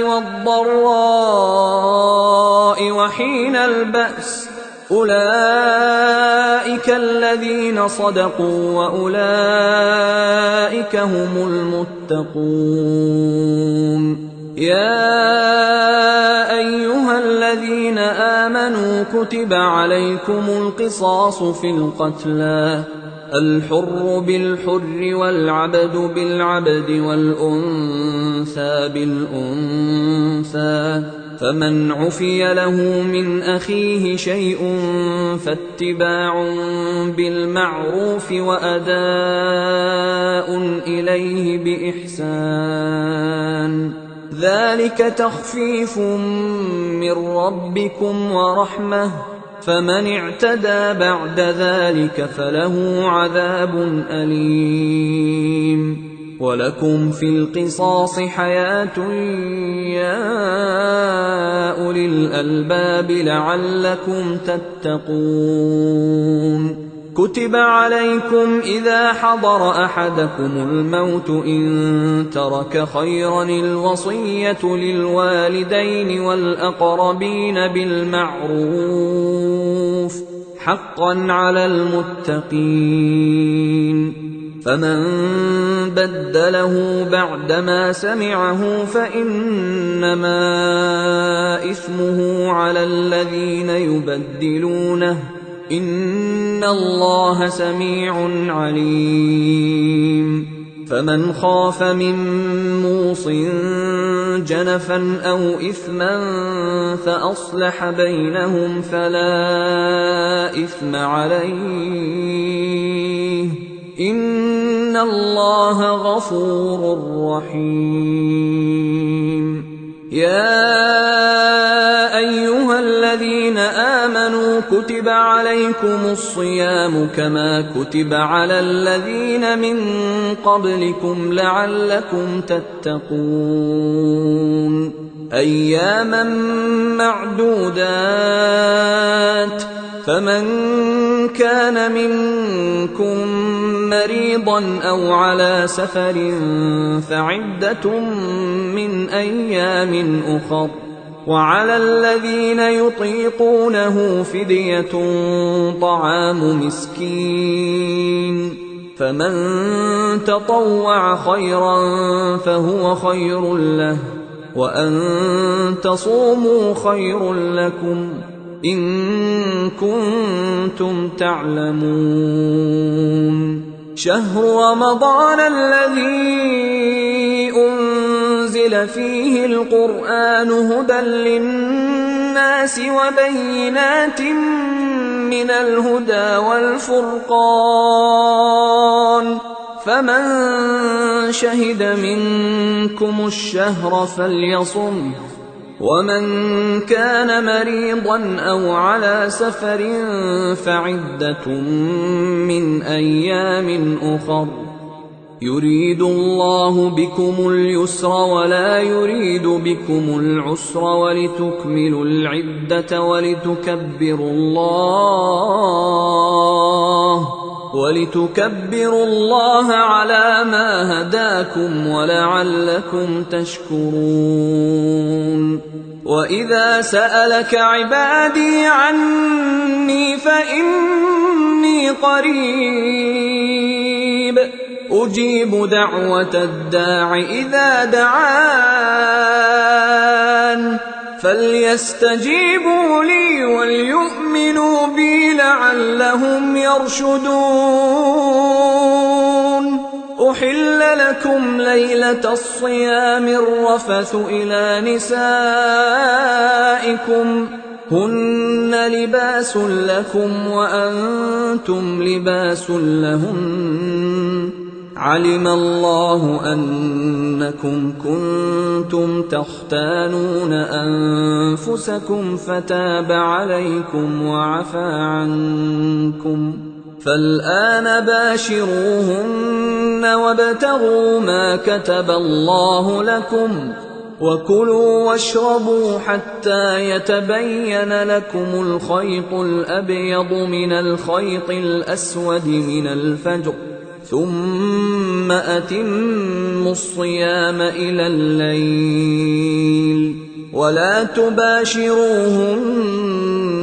S1: والضراء وحين البأس أولئك الذين صدقوا وأولئك هم المتقون. يا أيها الذين آمنوا كتب عليكم القصاص في القتلى الحر بالحر والعبد بالعبد والأنثى بالأنثى فمن عفي له من أخيه شيء فاتباع بالمعروف وأداء إليه بإحسان ذلك تخفيف من ربكم ورحمة فمن اعتدى بعد ذلك فله عذاب أليم. ولكم في القصاص حياة يا أولي الألباب لعلكم تتقون. كتب عليكم إذا حضر أحدكم الموت إن ترك خيرا الوصية للوالدين والأقربين بالمعروف حقا على المتقين. فمن بدله بعدما سمعه فإنما إثمه على الذين يبدلونه إن الله سميع عليم. فمن خاف من موص جنفا أو إثما فأصلح بينهم فلا إثم عليه إن الله غفور رحيم. يا أيها الذين آمنوا كتب عليكم الصيام كما كتب على الذين من قبلكم لعلكم تتقون. أياما معدودات فمن كان منكم مريضا أو على سفر فعدة من أيام أخر وعلى الذين يطيقونه فدية طعام مسكين فمن تطوع خيرا فهو خير له وأن تصوموا خير لكم إن كنتم تعلمون. شهر رمضان الذي أنزل فيه القرآن هدى للناس وبينات من الهدى والفرقان فمن شهد منكم الشهر فليصمه ومن كان مريضا أو على سفر فعدة من أيام أخر يريد الله بكم اليسر ولا يريد بكم العسر ولتكملوا العدة ولتكبروا الله على ما هداكم ولعلكم تشكرون. وإذا سألك عبادي عني فإني قريب أجيب دعوة الداع إذا دعان فليستجيبوا لي وليؤمنوا بي لعلهم يرشدون. أحل لكم ليلة الصيام الرفث إلى نسائكم هن لباس لكم وأنتم لباس لهن. علم الله أنكم كنتم تختانون أنفسكم فتاب عليكم وعفى عنكم، فالآن باشروهن وابتغوا ما كتب الله لكم، وكلوا واشربوا حتى يتبين لكم الخيط الأبيض من الخيط الأسود من الفجر، ثم أتموا الصيام إلى الليل، ولا تباشروهن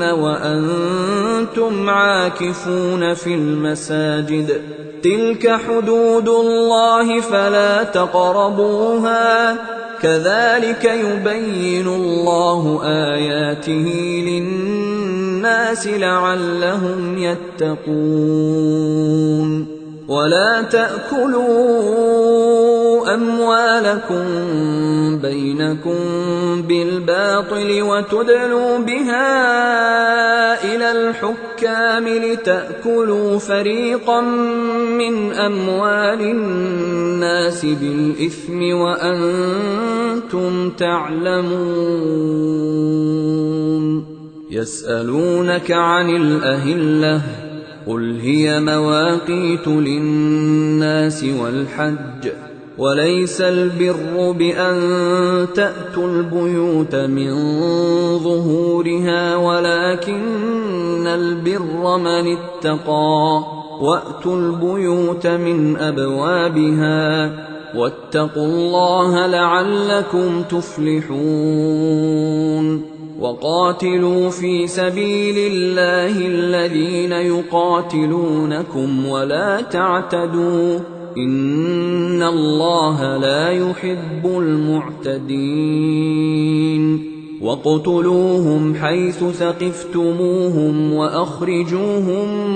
S1: وأنتم عاكفون في المساجد، تلك حدود الله فلا تقربوها، كذلك يبين الله آياته للناس لعلهم يتقون. ولا تأكلوا أموالكم بينكم بالباطل وتدلوا بها إلى الحكام لتأكلوا فريقا من أموال الناس بالإثم وأنتم تعلمون. يسألونك عن الأهلة قل هي مواقيت للناس والحج، وليس البر بأن تأتوا البيوت من ظهورها ولكن البر من اتقى، وأتوا البيوت من أبوابها، واتقوا الله لعلكم تفلحون. وقاتلوا في سبيل الله الذين يقاتلونكم ولا تعتدوا، إن الله لا يحب المعتدين. واقتلوهم حيث ثقفتموهم وأخرجوهم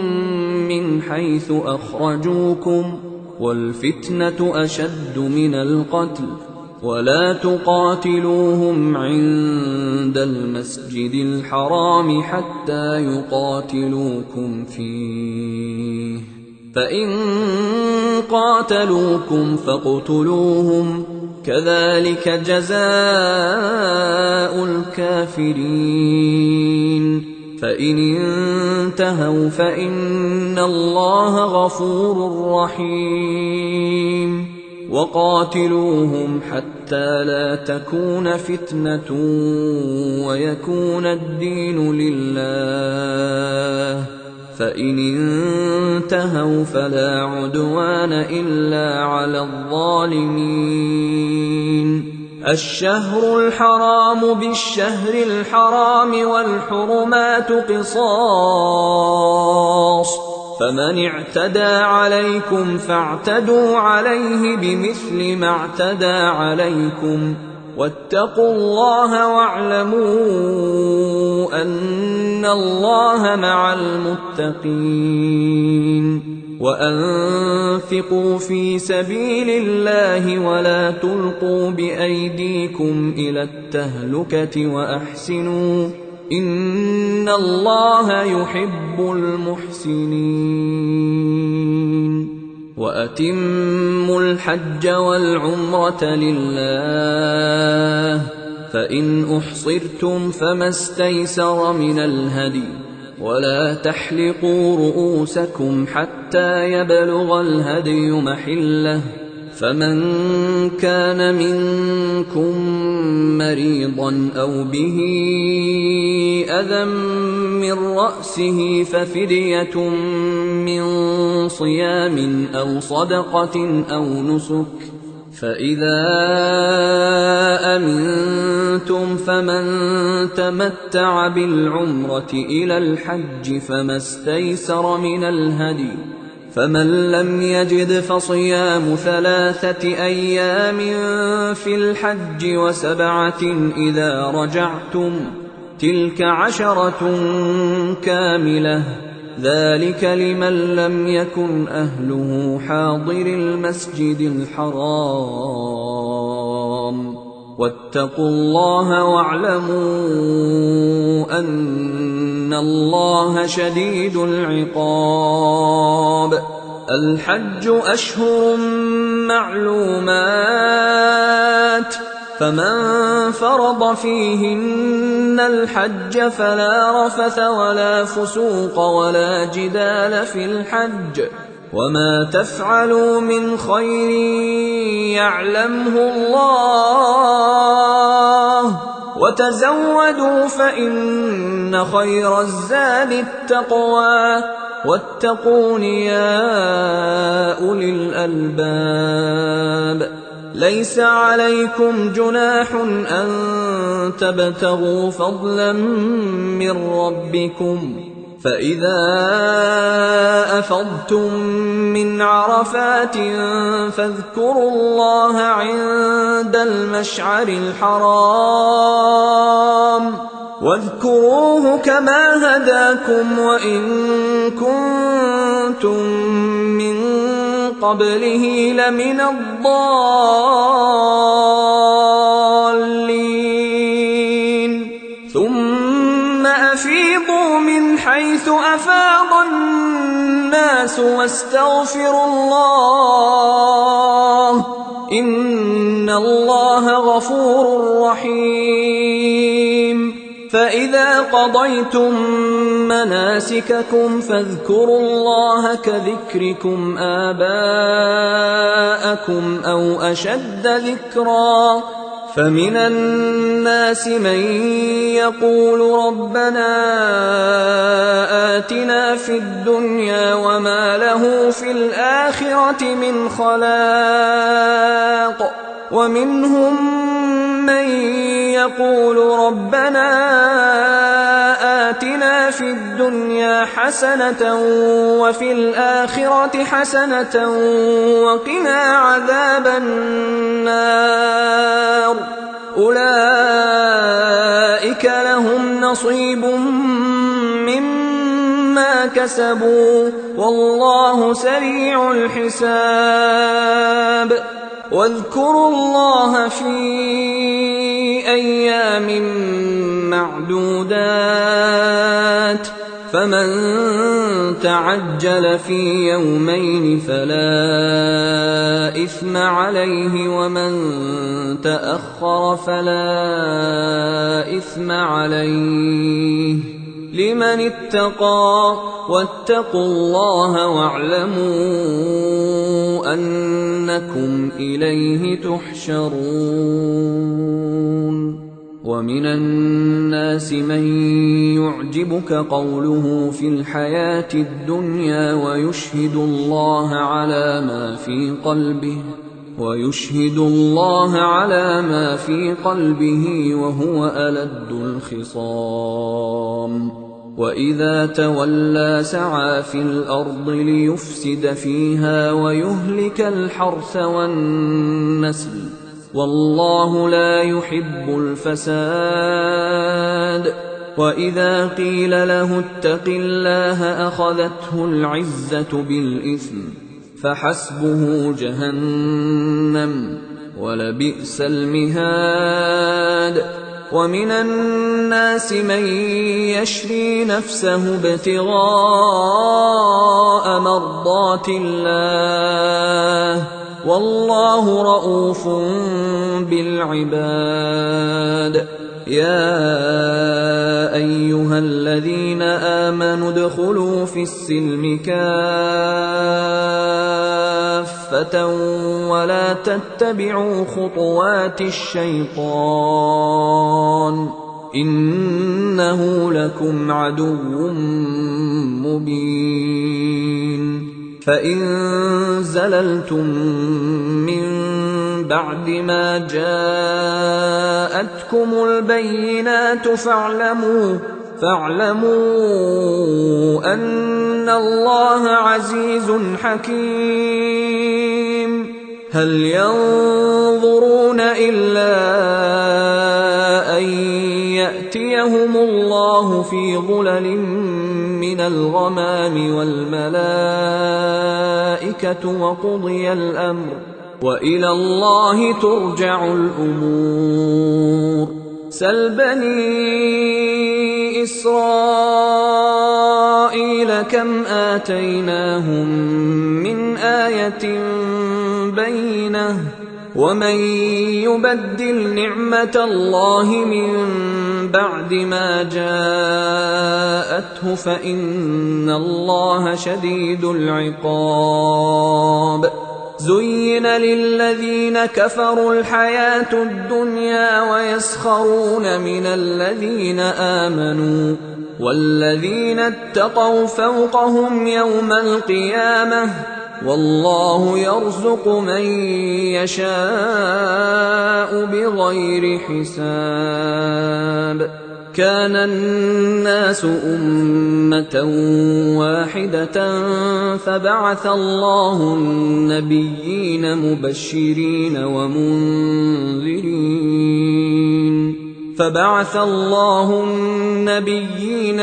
S1: من حيث أخرجوكم، والفتنة أشد من القتل، ولا تقاتلوهم عند المسجد الحرام حتى يقاتلوكم فيه، فإن قاتلوكم فاقتلوهم، كذلك جزاء الكافرين. فإن انتهوا فإن الله غفور رحيم. وقاتلوهم حتى لا تكون فتنة ويكون الدين لله، فإن انتهوا فلا عدوان إلا على الظالمين. الشهر الحرام بالشهر الحرام والحرمات قصاص، فمن اعتدى عليكم فاعتدوا عليه بمثل ما اعتدى عليكم، واتقوا الله واعلموا أن الله مع المتقين. وأنفقوا في سبيل الله ولا تلقوا بأيديكم إلى التهلكة وأحسنوا إن الله يحب المحسنين. وأتموا الحج والعمرة لله، فإن أحصرتم فما استيسر من الهدي، ولا تحلقوا رؤوسكم حتى يبلغ الهدي محله، فمن كان منكم مريضا أو به أذى من رأسه ففدية من صيام أو صدقة أو نسك، فإذا أمنتم فمن تمتع بالعمرة إلى الحج فما استيسر من الهدي، فمن لم يجد فصيام 3 أيام في الحج و7 إذا رجعتم تلك 10 كاملة ذلك لمن لم يكن أهله حاضر المسجد الحرام واتقوا الله واعلموا أن الله شديد العقاب الحج أشهر معلومات فمن فرض فيهن الحج فلا رفث ولا فسوق ولا جدال في الحج وما تفعلوا من خير يعلمه الله وتزودوا فإن خير الزاد التقوى واتقون يا أولي الألباب ليس عليكم جناح أن تبتغوا فضلا من ربكم فإذا أفضتم من عرفات فاذكروا الله عند المشعر الحرام واذكروه كما هداكم وإن كنتم من قبله لمن الضالين ثم أفيضوا من حيث أفاض الناس واستغفروا الله إن الله غفور رحيم فإذا قضيتم مناسككم فاذكروا الله كذكركم آباءكم أو أشد ذكرا فمن الناس من يقول ربنا آتنا في الدنيا وما له في الآخرة من خلاق ومنهم من يقول ربنا آتنا في الدنيا حسنة وفي الآخرة حسنة وقنا عذاب النار أولئك لهم نصيب مما كسبوا والله سريع الحساب واذكروا الله في أيام معدودات فمن تعجل في يومين فلا إثم عليه ومن تأخر فلا إثم عليه لمن اتقى واتقوا الله واعلموا أنكم إليه تحشرون ومن الناس من يعجبك قوله في الحياة الدنيا ويشهد الله على ما في قلبه وهو ألد الخصام وإذا تولى سعى في الأرض ليفسد فيها ويهلك الحرث والنسل والله لا يحب الفساد وإذا قيل له اتق الله أخذته العزة بالإثم فحسبه جهنم ولبئس المهاد ومن الناس من يشري نفسه ابتغاء مرضات الله والله رؤوف بالعباد يا أيها الذين آمنوا ادخلوا في السلم كافة ولا تتبعوا خطوات الشيطان إنه لكم عدو مبين فإن زللتم من بعد ما جاءتكم البينات فاعلموا أن الله عزيز حكيم. هل ينظرون إلا أن يأتيهم الله في ظلل من الغمام والملائكة وقضي الأمر وإلى الله ترجع الأمور. سل بني إسرائيل كم آتيناهم من آية بينة ومن يبدل نعمة الله من بعد ما جاءته فإن الله شديد العقاب. زين للذين كفروا الحياة الدنيا ويسخرون من الذين آمنوا والذين اتقوا فوقهم يوم القيامة والله يرزق من يشاء بغير حساب. كان الناس أمة واحدة فبعث الله النبيين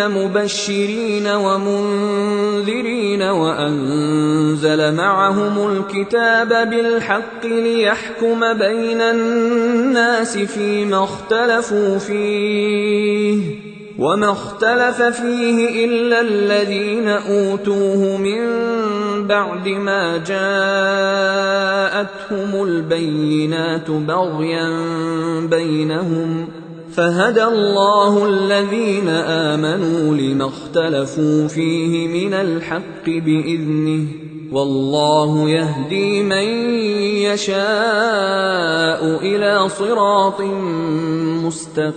S1: مبشرين ومنذرين وأنزل معهم الكتاب بالحق ليحكم بين الناس فيما اختلفوا فيه وما اختلف فيه إلا الذين أوتوه من بعد ما جاءتهم البينات بغيا بينهم فهدى الله الذين آمنوا لما اختلفوا فيه من الحق بإذنه والله يهدي من يشاء إلى صراط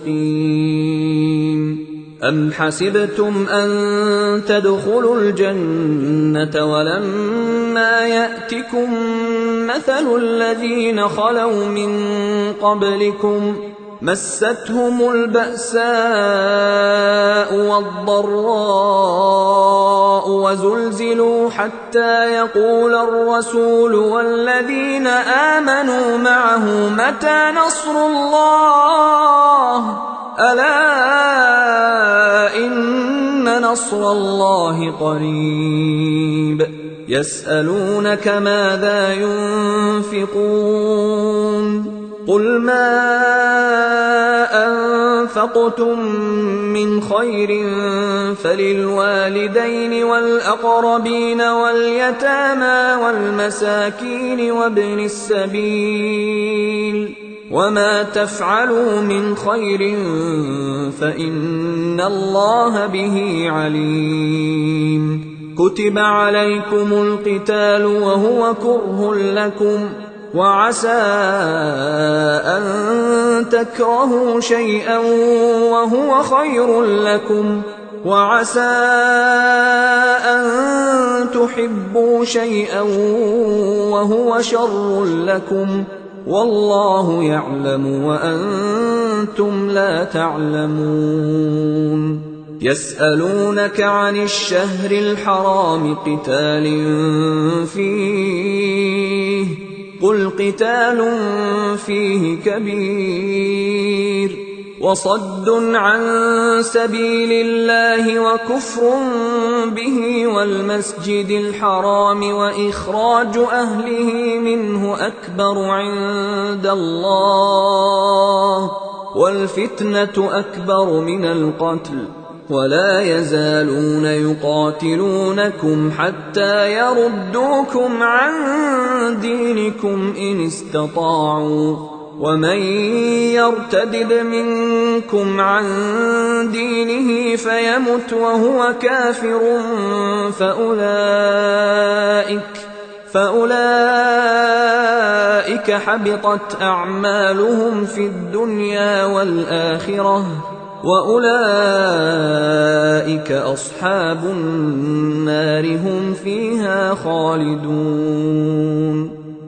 S1: مستقيم. أم حسبتم أن تدخلوا الجنة ولما يأتكم مثل الذين خلوا من قبلكم مستهم البأساء والضراء وزلزلوا حتى يقول الرسول والذين آمنوا معه متى نصر الله ألا إن نصر الله قريب. يسألونك ماذا ينفقون قل ما أنفقتم من خير فللوالدين والأقربين واليتامى والمساكين وابن السبيل وما تفعلوا من خير فإن الله به عليم. كتب عليكم القتال وهو كره لكم وعسى أن تكرهوا شيئا وهو خير لكم وعسى أن تحبوا شيئا وهو شر لكم والله يعلم وأنتم لا تعلمون. يسألونك عن الشهر الحرام قتال فيه قل قتال فيه كبير وصد عن سبيل الله وكفر به والمسجد الحرام وإخراج أهله منه أكبر عند الله والفتنة أكبر من القتل ولا يزالون يقاتلونكم حتى يردوكم عن دينكم إن استطاعوا ومن يرتدد منكم عن دينه فيمت وهو كافر فأولئك حبطت أعمالهم في الدنيا والآخرة وأولئك أصحاب النار هم فيها خالدون.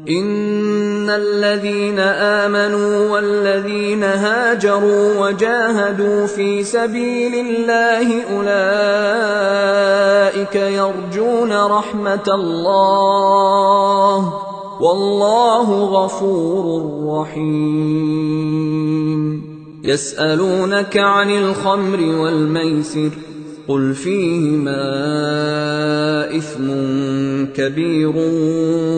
S1: إن الذين آمنوا والذين هاجروا وجاهدوا في سبيل الله أولئك يرجون رحمة الله والله غفور رحيم. يسألونك عن الخمر والميسر قل فيهما إثم كبير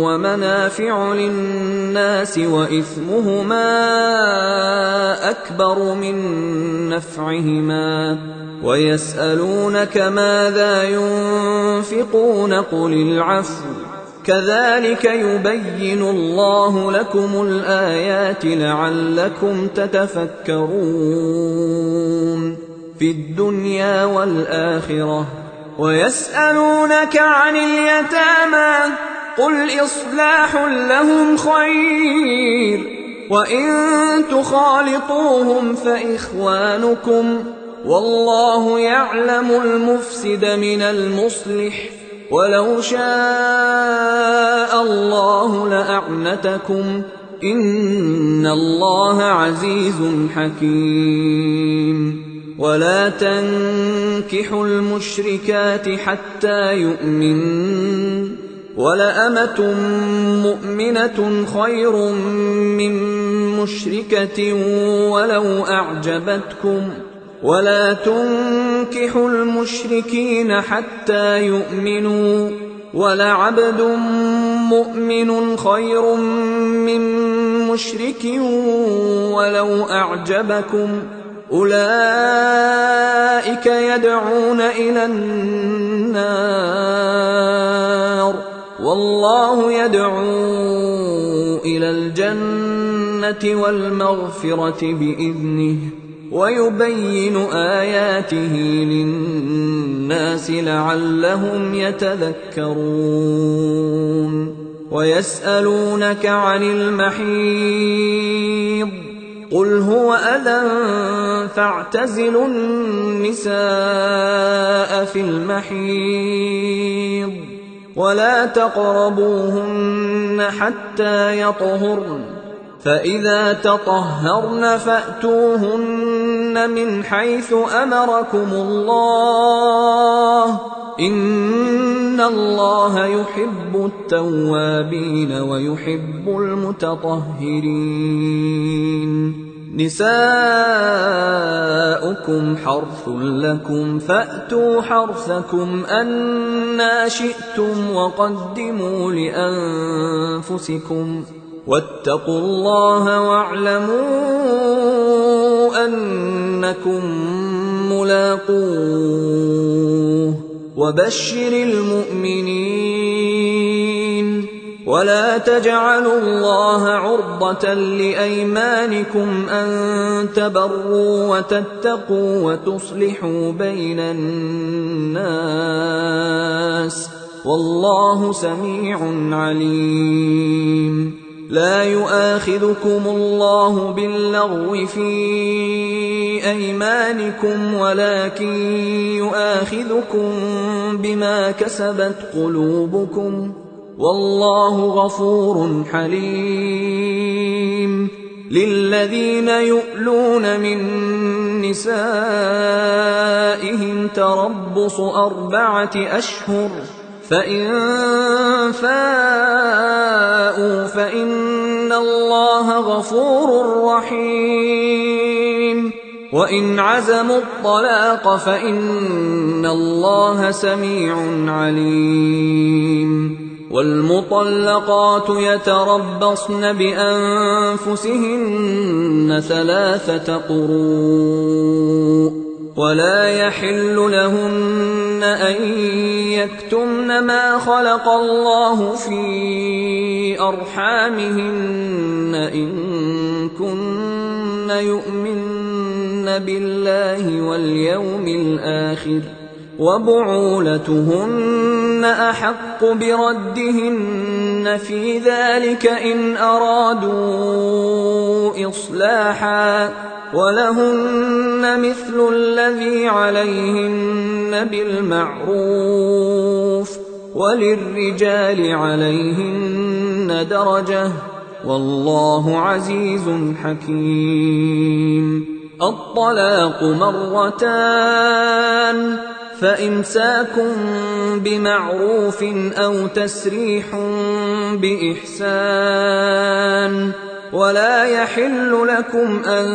S1: ومنافع للناس وإثمهما أكبر من نفعهما ويسألونك ماذا ينفقون قل العفو كذلك يبين الله لكم الآيات لعلكم تتفكرون في الدنيا والآخرة. ويسألونك عن اليتامى قل إصلاح لهم خير وإن تخالطوهم فإخوانكم والله يعلم المفسد من المصلح ولو شاء الله لأعنتكم إن الله عزيز حكيم. ولا تنكحوا المشركات حتى يؤمنن ولأمة مؤمنة خير من مشركة ولو أعجبتكم ولا تنكحوا المشركين حتى يؤمنوا ولعبد مؤمن خير من مشرك ولو أعجبكم أولئك يدعون إلى النار والله يدعو إلى الجنة والمغفرة بإذنه ويبين آياته للناس لعلهم يتذكرون. ويسألونك عن المحيض قل هو أذى فاعتزلوا النساء في المحيض ولا تقربوهن حتى يطهرن فإذا تطهرن فأتوهن من حيث أمركم الله إن الله يحب التوابين ويحب المتطهرين. نساؤكم حرث لكم فأتوا حرثكم أنى شئتم وقدموا لأنفسكم واتقوا الله واعلموا أنكم ملاقوه وبشر المؤمنين. ولا تجعلوا الله عرضة لأيمانكم أن تبروا وتتقوا وتصلحوا بين الناس والله سميع عليم. لا يؤاخذكم الله باللغو في أيمانكم ولكن يؤاخذكم بما كسبت قلوبكم والله غفور حليم. للذين يؤلون من نسائهم تربص 4 أشهر فإن فاءوا فإن الله غفور رحيم. وإن عزموا الطلاق فإن الله سميع عليم. والمطلقات يتربصن بأنفسهن 3 قروء ولا يحل لهن أن يكتمن ما خلق الله في أرحامهن إن كن يؤمن بالله واليوم الآخر وبعولتهن أحق بردهن في ذلك إن أرادوا إصلاحا ولهن مثل الذي عليهن بالمعروف وللرجال عليهن درجة والله عزيز حكيم. الطلاق مرتان فإمساك بمعروف أو تسريح بإحسان ولا يحل لكم أن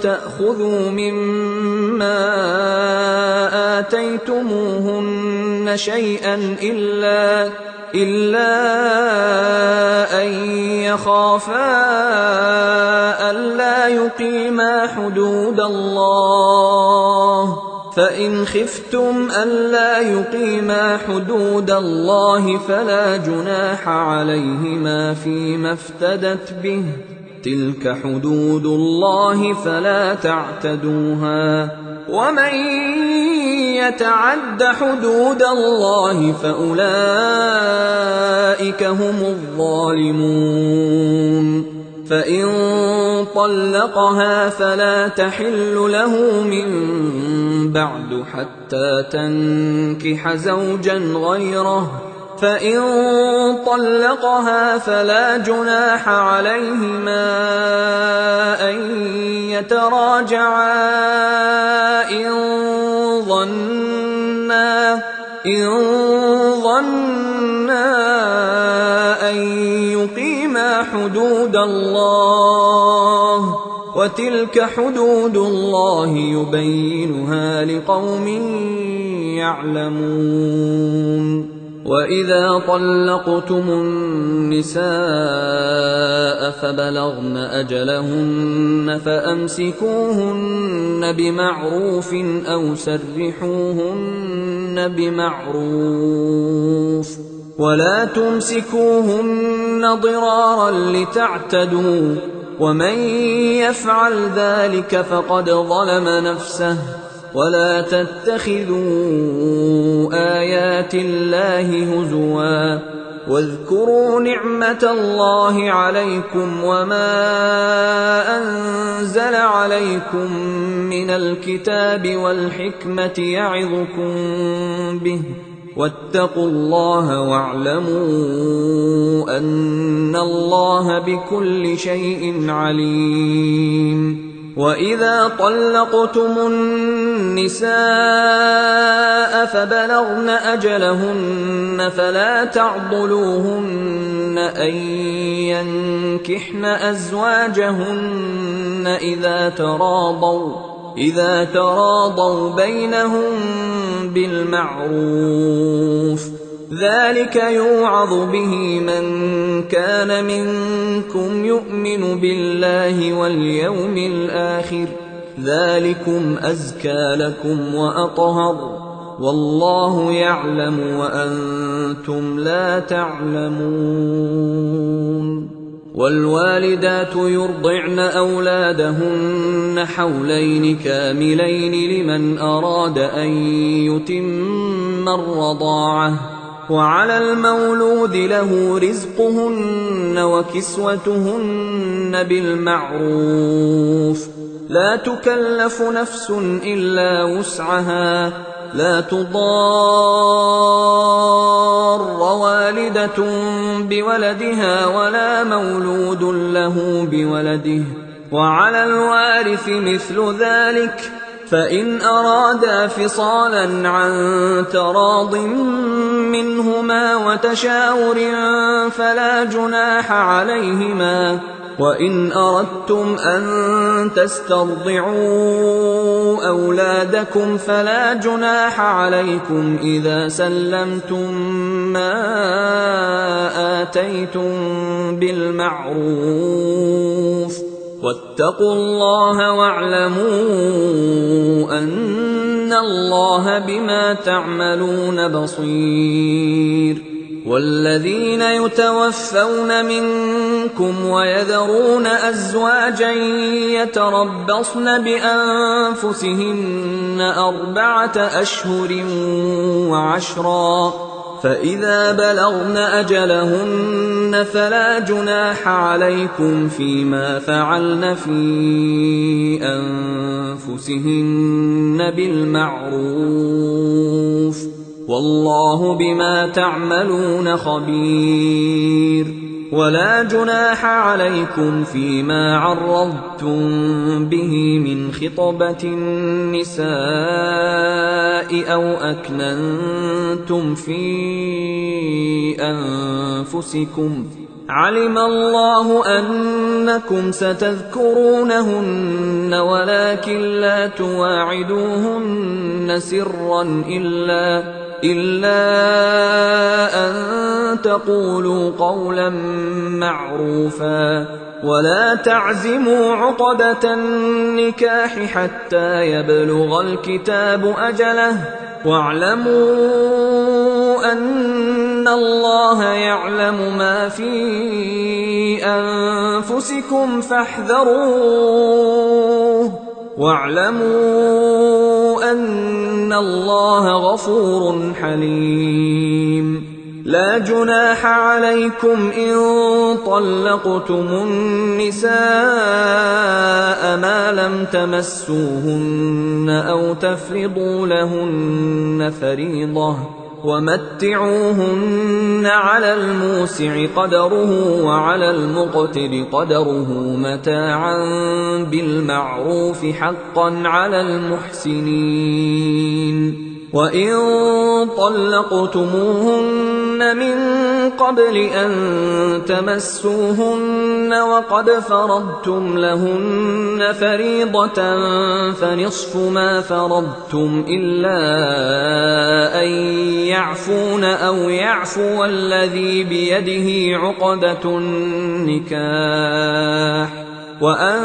S1: تأخذوا مما آتيتموهن شيئا إلا أن يخافا ألا يقيما حدود الله، فإن خفتم ألا يقيما حدود الله فلا جناح عليهما فيما افتدت به، تلك حدود الله فلا تعتدوها، ومن يتعد حدود الله فأولئك هم الظالمون. فإن طلقها فلا تحل له من بعد حتى تنكح زوجا غيره، فإن طلقها فلا جناح عليهما أن يتراجعا إن ظنا أن يقيما حدود الله، وتلك حدود الله يبينها لقوم يعلمون. وإذا طلقتم النساء فبلغن أجلهن فأمسكوهن بمعروف أو سرحوهن بمعروف، ولا تمسكوهن ضرارا لتعتدوا، ومن يفعل ذلك فقد ظلم نفسه. ولا تتخذوا آيات الله هزوا، واذكروا نعمة الله عليكم وما أنزل عليكم من الكتاب والحكمة يعظكم به، واتقوا الله واعلموا أن الله بكل شيء عليم. وإذا طلقتم النساء فبلغن أجلهن فلا تعضلوهن أن ينكحن أزواجهن إذا تراضوا بينهم بالمعروف، ذلك يوعظ به من كان منكم يؤمن بالله واليوم الآخر، ذلكم أزكى لكم وأطهر، والله يعلم وأنتم لا تعلمون. والوالدات يرضعن أولادهن حولين كاملين لمن أراد أن يتم الرضاعة، وعلى المولود له رزقهن وكسوتهن بالمعروف، لا تكلف نفس إلا وسعها، لا تضار والدة بولدها ولا مولود له بولده، وعلى الوارث مثل ذلك، فإن أرادا فصالا عن تراض منهما وتشاور فلا جناح عليهما. وإن أردتم أن تسترضعوا أولادكم فلا جناح عليكم إذا سلمتم ما آتيتم بالمعروف، واتقوا الله واعلموا أن الله بما تعملون بصير. والذين يتوفون منكم ويذرون أزواجا يتربصن بأنفسهن 4 أشهر وعشرا، فإذا بلغن أجلهن فلا جناح عليكم فيما فعلن في أنفسهن بالمعروف، والله بما تعملون خبير. ولا جناح عليكم فيما عرضتم به من خطبة النساء أو أكننتم في أنفسكم، علم الله أنكم ستذكرونهن ولكن لا تواعدوهن سرا إلا أن تقولوا قولا معروفا، ولا تعزموا عقدة النكاح حتى يبلغ الكتاب أجله، واعلموا أن الله يعلم ما في أنفسكم فاحذروه، واعلموا أن الله غفور حليم. لا جناح عليكم إن طلقتم النساء ما لم تمسوهن أو تفرضوا لهن فريضة، ومتعوهن على الموسع قدره وعلى المقتر قدره متاعا بالمعروف حقا على المحسنين. وإن طلقتموهن من قبل أن تمسوهن وقد فرضتم لهن فريضة فنصف ما فرضتم إلا أن يعفون أو يعفو الذي بيده عقدة النكاح، وأن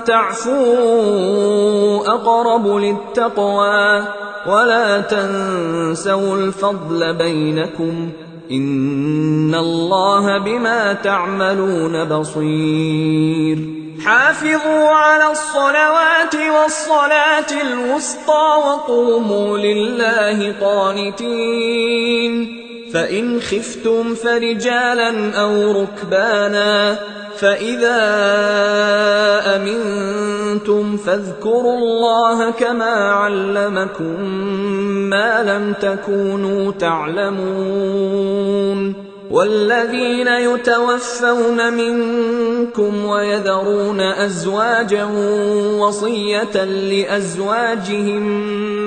S1: تعفوا أقرب للتقوى، ولا تنسوا الفضل بينكم، إن الله بما تعملون بصير. حافظوا على الصلوات والصلاة الوسطى وقوموا لله قانتين. فإن خفتم فرجالا أو ركبانا، فإذا أمنتم فاذكروا الله كما علمكم ما لم تكونوا تعلمون. والذين يتوفون منكم ويذرون أزواجا وصية لأزواجهم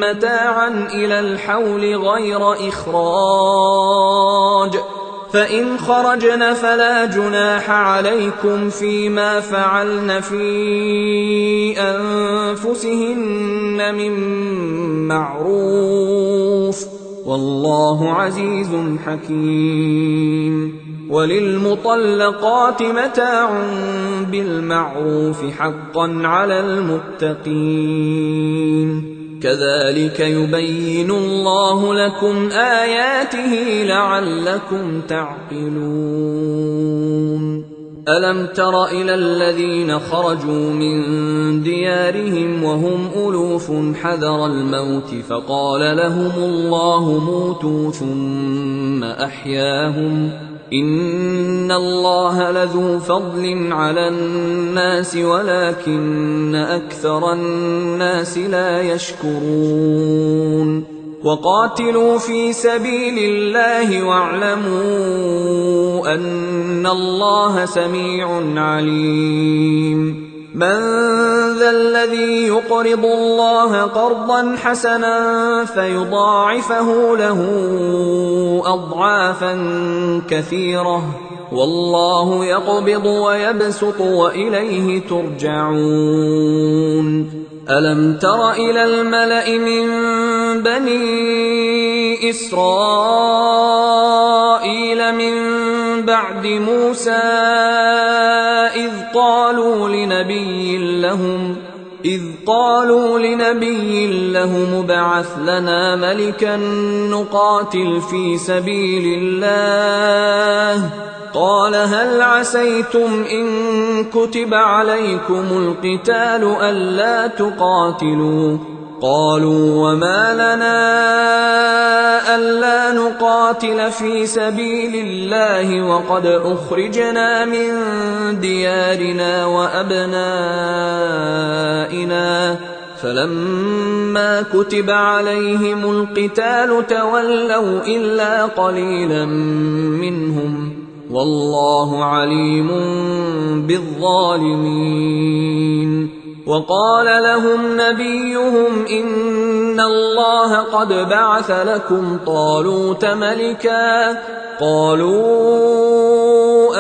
S1: متاعا إلى الحول غير إخراج، فإن خرجن فلا جناح عليكم فيما فعلن في أنفسهن من معروف، والله عزيز حكيم. وللمطلقات متاع بالمعروف حقا على المتقين. كذلك يبين الله لكم آياته لعلكم تعقلون. ألم تر إلى الذين خرجوا من ديارهم وهم ألوف حذر الموت فقال لهم الله موتوا ثم أحياهم، إن الله لذو فضل على الناس ولكن أكثر الناس لا يشكرون. وقاتلوا في سبيل الله واعلموا أن الله سميع عليم. من ذا الذي يقرض الله قرضا حسنا فيضاعفه له أضعافا كثيرة، والله يقبض ويبسط وإليه ترجعون. ألم تر إلى الملأ من بني إسرائيل من بعد موسى إذ قالوا لنبي لهم ابعث لنا ملكا نقاتل في سبيل الله، قال هل عسيتم إن كتب عليكم القتال ألا تقاتلوا؟ قالوا وما لنا ألا نقاتل في سبيل الله وقد أخرجنا من ديارنا وأبنائنا فلما كتب عليهم القتال تولوا إلا قليلا منهم والله عليم بالظالمين. وقال لهم نبيهم إن الله قد بعث لكم طالوت ملكا. قالوا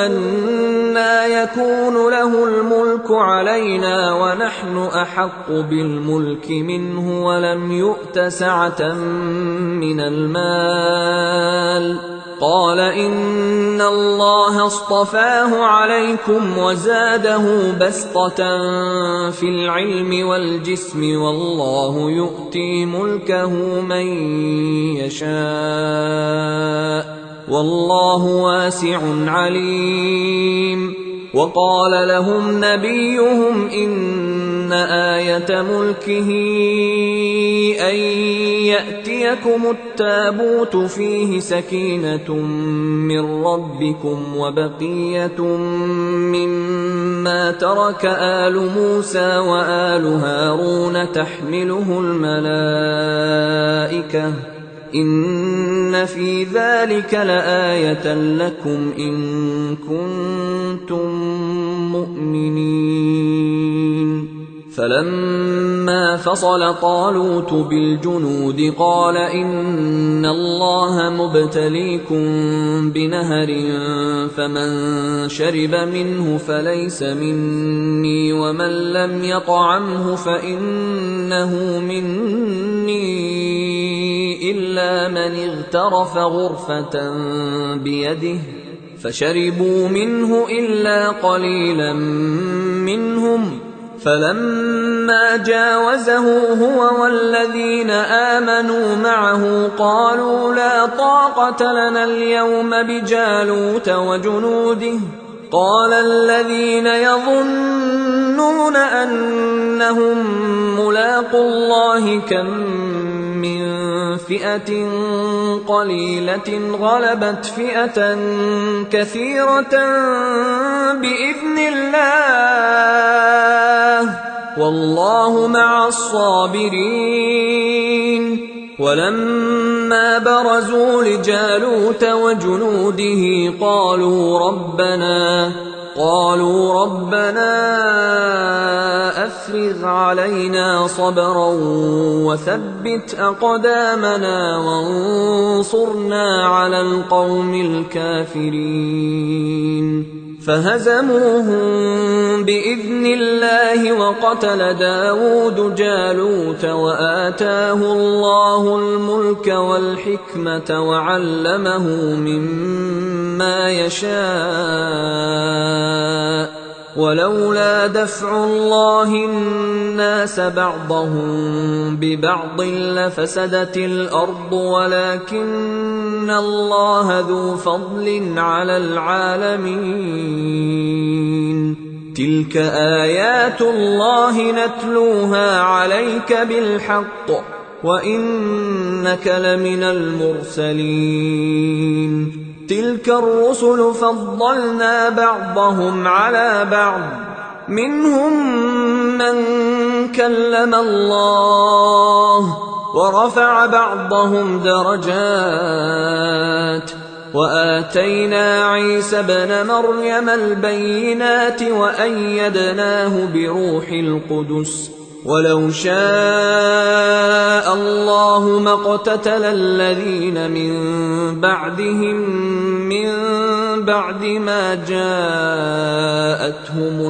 S1: أنى يكون له الملك علينا ونحن أحق بالملك منه ولم يؤت سعة من المال. قال إن الله اصطفاه عليكم وزاده بسطة في العلم والجسم والله يؤتي ملكه من يشاء والله واسع عليم. وقال لهم نبيهم إن آية ملكه أن يأتيكم التابوت فيه سكينة من ربكم وبقية مما ترك آل موسى وآل هارون تحمله الملائكة إن في ذلك لآية لكم إن كنتم مؤمنين. فلما فصل طالوت بالجنود قال إن الله مبتليكم بنهر فمن شرب منه فليس مني ومن لم يطعمه فإنه مني إلا من اغترف غرفة بيده فشربوا منه إلا قليلا منهم. فلما جاوزه هو والذين آمنوا معه قالوا لا طاقة لنا اليوم بجالوت وجنوده. قال الذين يظنون أنهم ملاقو الله كم من فئة قليلة غلبت فئة كثيرة بإذن الله والله مع الصابرين. ولما برزوا لجالوت وجنوده قالوا ربنا أفرغ علينا صبرا وثبت أقدامنا وانصرنا على القوم الكافرين. فهزموهم بإذن الله وقتل داود جالوت وآتاه الله الملك والحكمة وعلمه مما يشاء. ولولا دفع الله الناس بعضهم ببعض لفسدت الأرض ولكن الله ذو فضل على العالمين. تلك آيات الله نتلوها عليك بالحق وإنك لمن المرسلين. تلك الرسل فضلنا بعضهم على بعض منهم من كلم الله ورفع بعضهم درجات وآتينا عيسى ابن مريم البينات وأيدناه بروح القدس. ولو شاء الله ما اقتتل الذين من بعدهم من بعد ما جاءتهم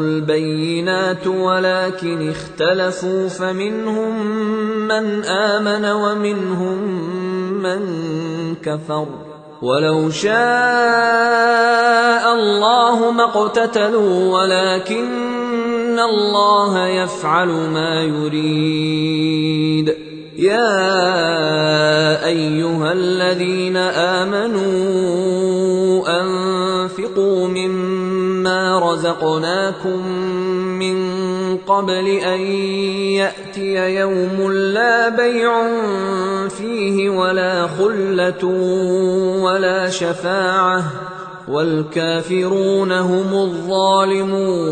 S1: البينات ولكن اختلفوا فمنهم من آمن ومنهم من كفر. ولو شاء الله ما اقتتلوا ولكن الله يفعل ما يريد. يا أيها الذين آمنوا أنفقوا مما رزقناكم من قبل أن يأتي يوم لا بيع فيه ولا خلة ولا شفاعة والكافرون هم الظالمون.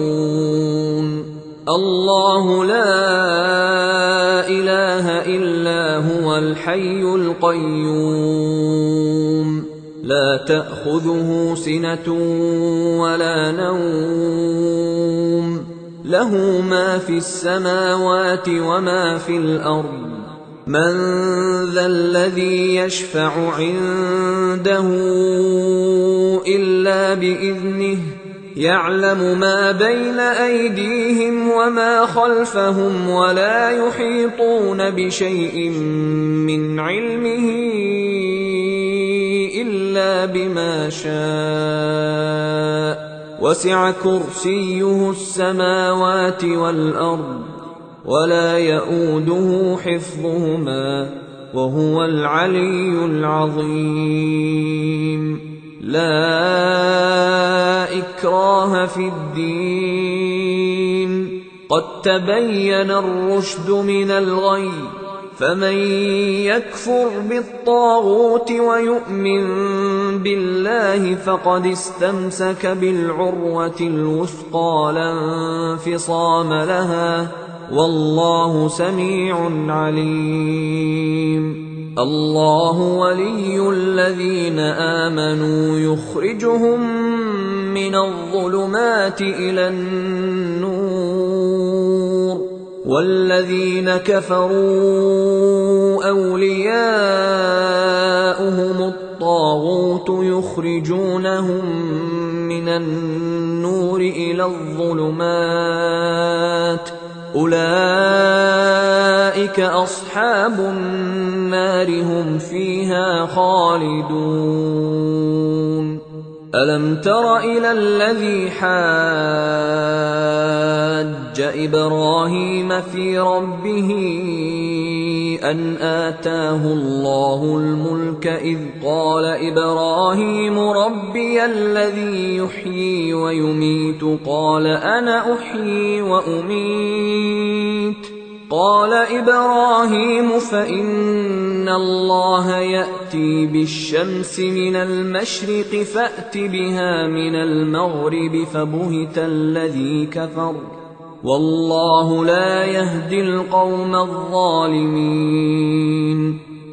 S1: الله لا إلا هو الحي القيوم لا تأخذه سنة ولا نوم له ما في السماوات وما في الأرض من ذا الذي يشفع عنده إلا بإذنه يعلم ما بين أيديهم وما خلفهم ولا يحيطون بشيء من علمه إلا بما شاء وسع كرسيه السماوات والأرض ولا يئوده حفظهما وهو العلي العظيم لا إكراه في الدين قد تبين الرشد من الغي فمن يكفر بالطاغوت ويؤمن بالله فقد استمسك بالعروة الوثقى لا انفصام لها والله سميع عليم الله ولي الذين آمنوا يخرجهم من الظلمات إلى النور والذين كفروا أولياؤهم الطاغوت يخرجونهم من النور إلى الظلمات أولئك أصحاب النار هم فيها خالدون ألم تر إلى الذي حاج إبراهيم في ربه أن آتاه الله الملك إذ قال إبراهيم ربي الذي يحيي ويميت قال أنا أحيي وأميت قال إبراهيم فإن الله يأتي بالشمس من المشرق فأت بها من المغرب فبهت الذي كفر والله لا يهدي القوم الظالمين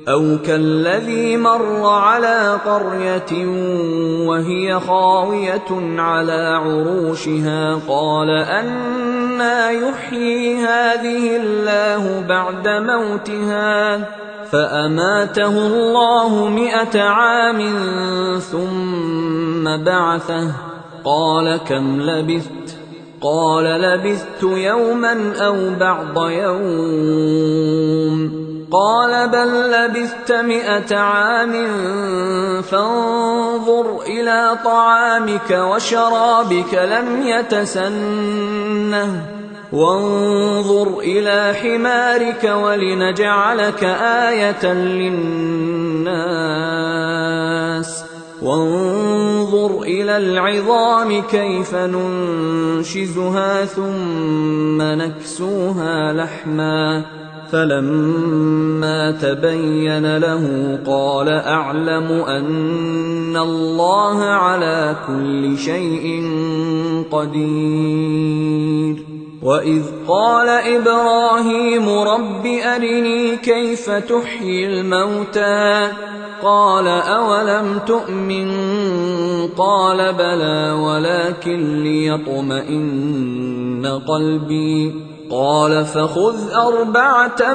S1: أو كالذي مر على قرية وهي خاوية على عروشها قال أنى يحيي هذه الله بعد موتها فأماته الله 100 عام ثم بعثه قال كم لبثت قال لبثت يوما أو بعض يوم قال بل لبثت 100 عام فانظر إلى طعامك وشرابك لم يتسنه وانظر إلى حمارك ولنجعلك آية للناس وانظر إلى العظام كيف ننشزها ثم نكسوها لحما فلما تبين له قال أعلم أن الله على كل شيء قدير وإذ قال إبراهيم رب أرني كيف تحيي الموتى قال أولم تؤمن قال بلى ولكن ليطمئن قلبي قال فخذ 4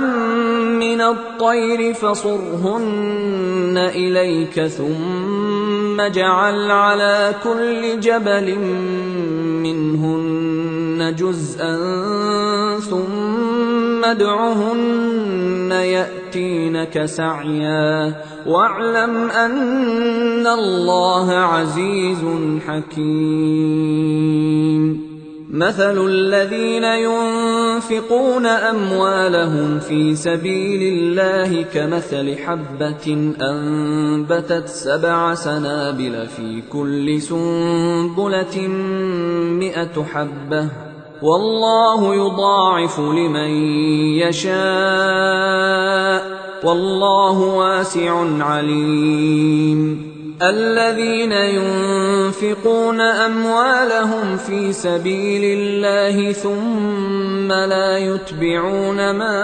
S1: من الطير فصرهن إليك ثم اجعل على كل جبل منهن جزءا ثم ادعهن يأتينك سعيا واعلم أن الله عزيز حكيم مثل الذين ينفقون أموالهم في سبيل الله كمثل حبة أنبتت 7 سنابل في كل سنبلة 100 حبة والله يضاعف لمن يشاء والله واسع عليم الذين ينفقون أموالهم في سبيل الله ثم لا يتبعون ما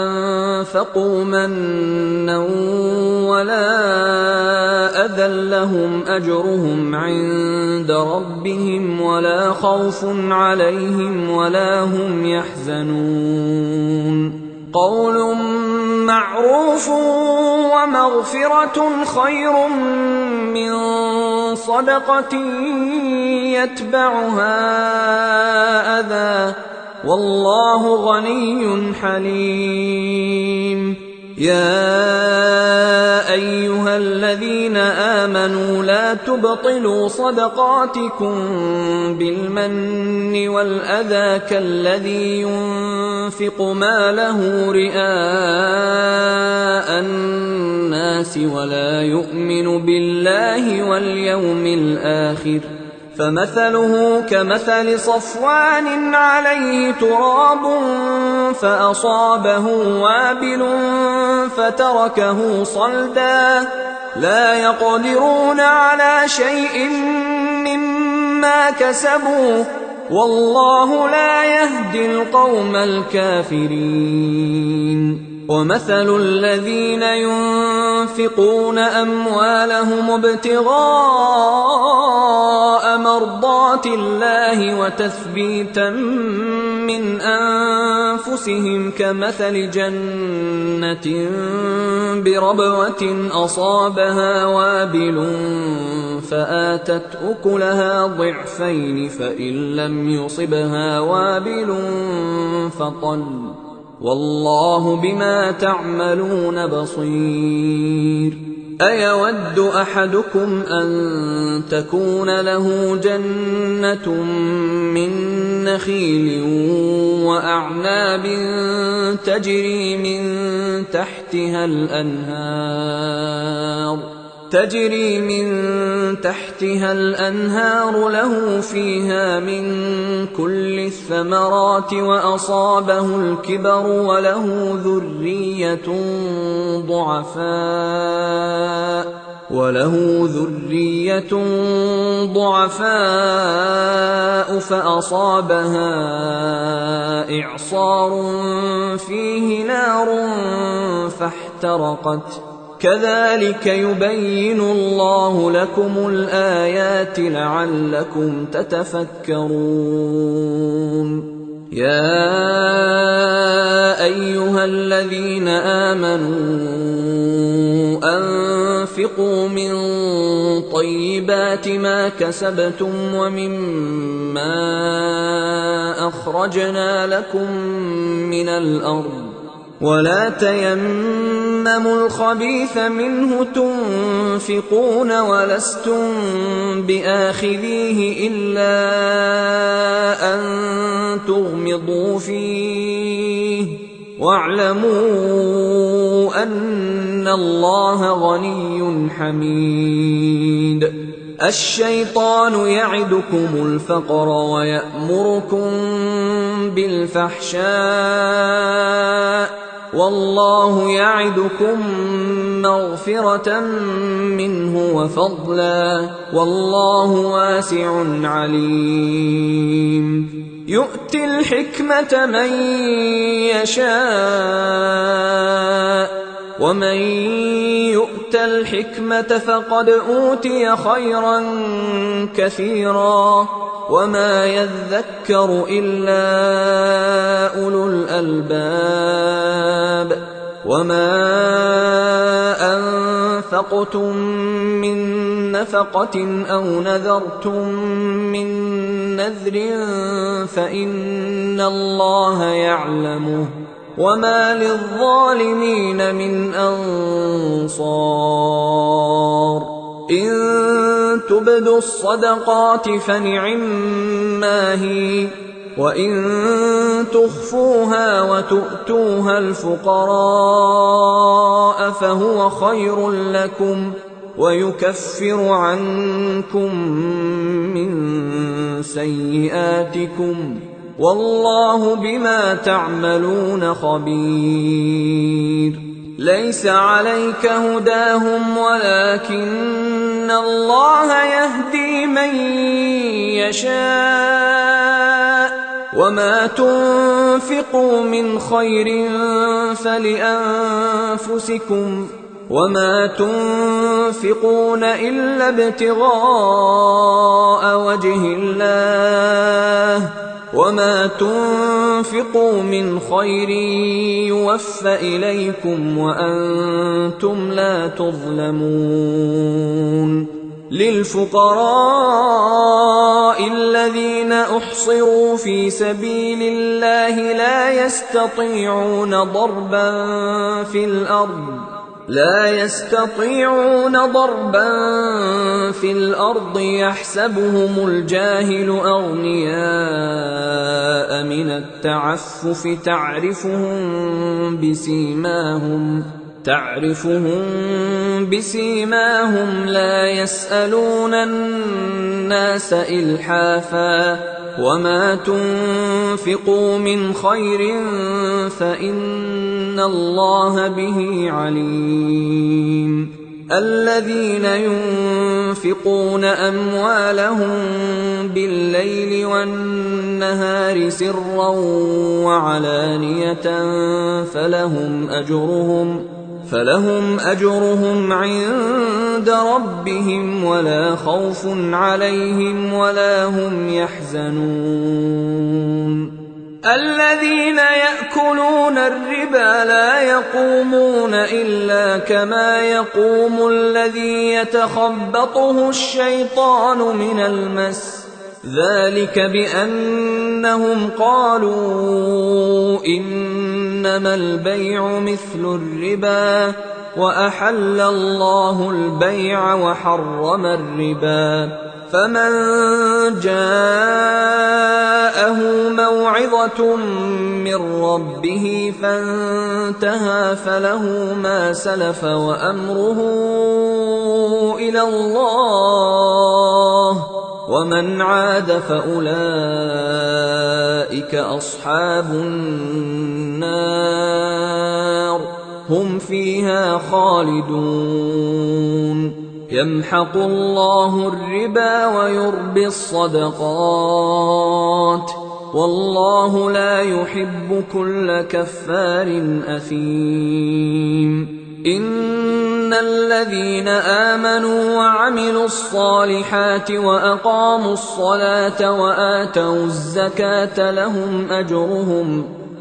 S1: أنفقوا منا ولا أذى لهم أجرهم عند ربهم ولا خوف عليهم ولا هم يحزنون قول معروف ومغفرة خير من صدقة يتبعها أذى والله غني حليم. يا أيها الذين آمنوا لا تبطلوا صدقاتكم بالمن والأذى كالذي ينفق ماله رئاء الناس ولا يؤمن بالله واليوم الآخر فمثله كمثل صفوان عليه تراب فأصابه وابل فتركه صلدا لا يقدرون على شيء مما كسبوا والله لا يهدي القوم الكافرين. ومثل الذين ينفقون أموالهم ابتغاء مرضات الله وتثبيتا من أنفسهم كمثل جنة بربوة أصابها وابل فآتت أكلها ضعفين فإن لم يصبها وابل فطل والله بما تعملون بصير. أيود أحدكم أن تكون له جنة من نخيل وأعناب تجري من تحتها الأنهار له فيها من كل الثمرات وأصابه الكبر وله ذرية ضعفاء فأصابها إعصار فيه نار فاحترقت كذلك يبين الله لكم الآيات لعلكم تتفكرون. يا أيها الذين آمنوا أنفقوا من طيبات ما كسبتم ومما أخرجنا لكم من الأرض ولا تيمموا الخبيث منه تنفقون ولستم بآخذيه إلا أن تغمضوا فيه واعلموا أن الله غني حميد. الشيطان يعدكم الفقر ويأمركم بالفحشاء والله يعدكم مغفرة منه وفضلا والله واسع عليم. يؤتي الحكمة من يشاء ومن يؤت الحكمة فقد أوتي خيرا كثيرا وما يذكر إلا أولو الألباب. وما أنفقتم من نفقة أو نذرتم من نذر فإن الله يعلمه وما للظالمين من أنصار. إن تبدوا الصدقات فنعما هي وإن تخفوها وتؤتوها الفقراء فهو خير لكم ويكفر عنكم من سيئاتكم والله بما تعملون خبير. ليس عليك هداهم ولكن الله يهدي من يشاء وما تنفقوا من خير فلأنفسكم وما تنفقون إلا ابتغاء وجه الله وما تنفقوا من خير يوفى إليكم وأنتم لا تظلمون للفقراء الذين أحصروا في سبيل الله لا يستطيعون ضربا في الأرض يحسبهم الجاهل أغنياء من التعفف تعرفهم بسيماهم لا يسألون الناس إلحافا وما تنفقوا من خير فإن الله به عليم الذين ينفقون أموالهم بالليل والنهار سرا وعلانية فلهم أجرهم عند ربهم ولا خوف عليهم ولا هم يحزنون الذين يأكلون الربا لا يقومون إلا كما يقوم الذي يتخبطه الشيطان من المس ذلك بأنهم قالوا إنما البيع مثل الربا وأحل الله البيع وحرم الربا فمن جاءه موعظة من ربه فانتهى فله ما سلف وأمره إلى الله ومن عاد فأولئك أصحاب النار هم فيها خالدون يمحق الله الربا ويربي الصدقات والله لا يحب كل كفار أثيم إن الذين آمنوا وعملوا الصالحات وأقاموا الصلاة وآتوا الزكاة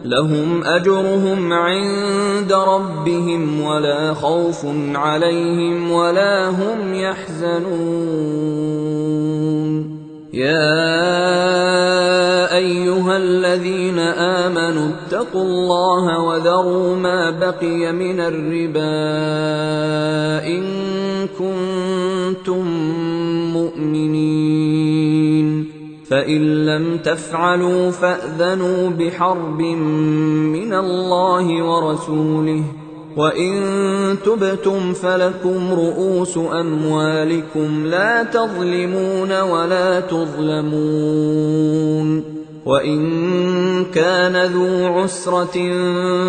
S1: لهم أجرهم عند ربهم ولا خوف عليهم ولا هم يحزنون يا أيها الذين آمنوا اتقوا الله وذروا ما بقي من الربا إن كنتم مؤمنين فإن لم تفعلوا فأذنوا بحرب من الله ورسوله وإن تبتم فلكم رؤوس أموالكم لا تظلمون ولا تظلمون وإن كان ذو عسرة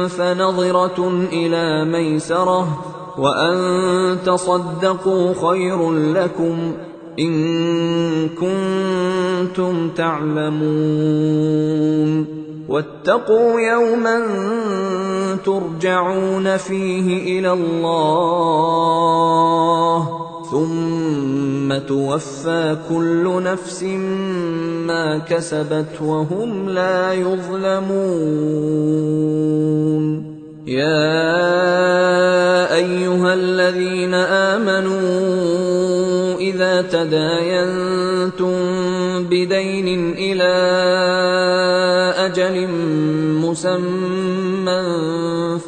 S1: فنظرة إلى ميسرة وأن تصدقوا خير لكم إن كنتم تعلمون واتقوا يوما ترجعون فيه إلى الله ثم توفى كل نفس ما كسبت وهم لا يظلمون يا أيها الذين آمنوا إذا تداينتم بدين إلى أجل مسمى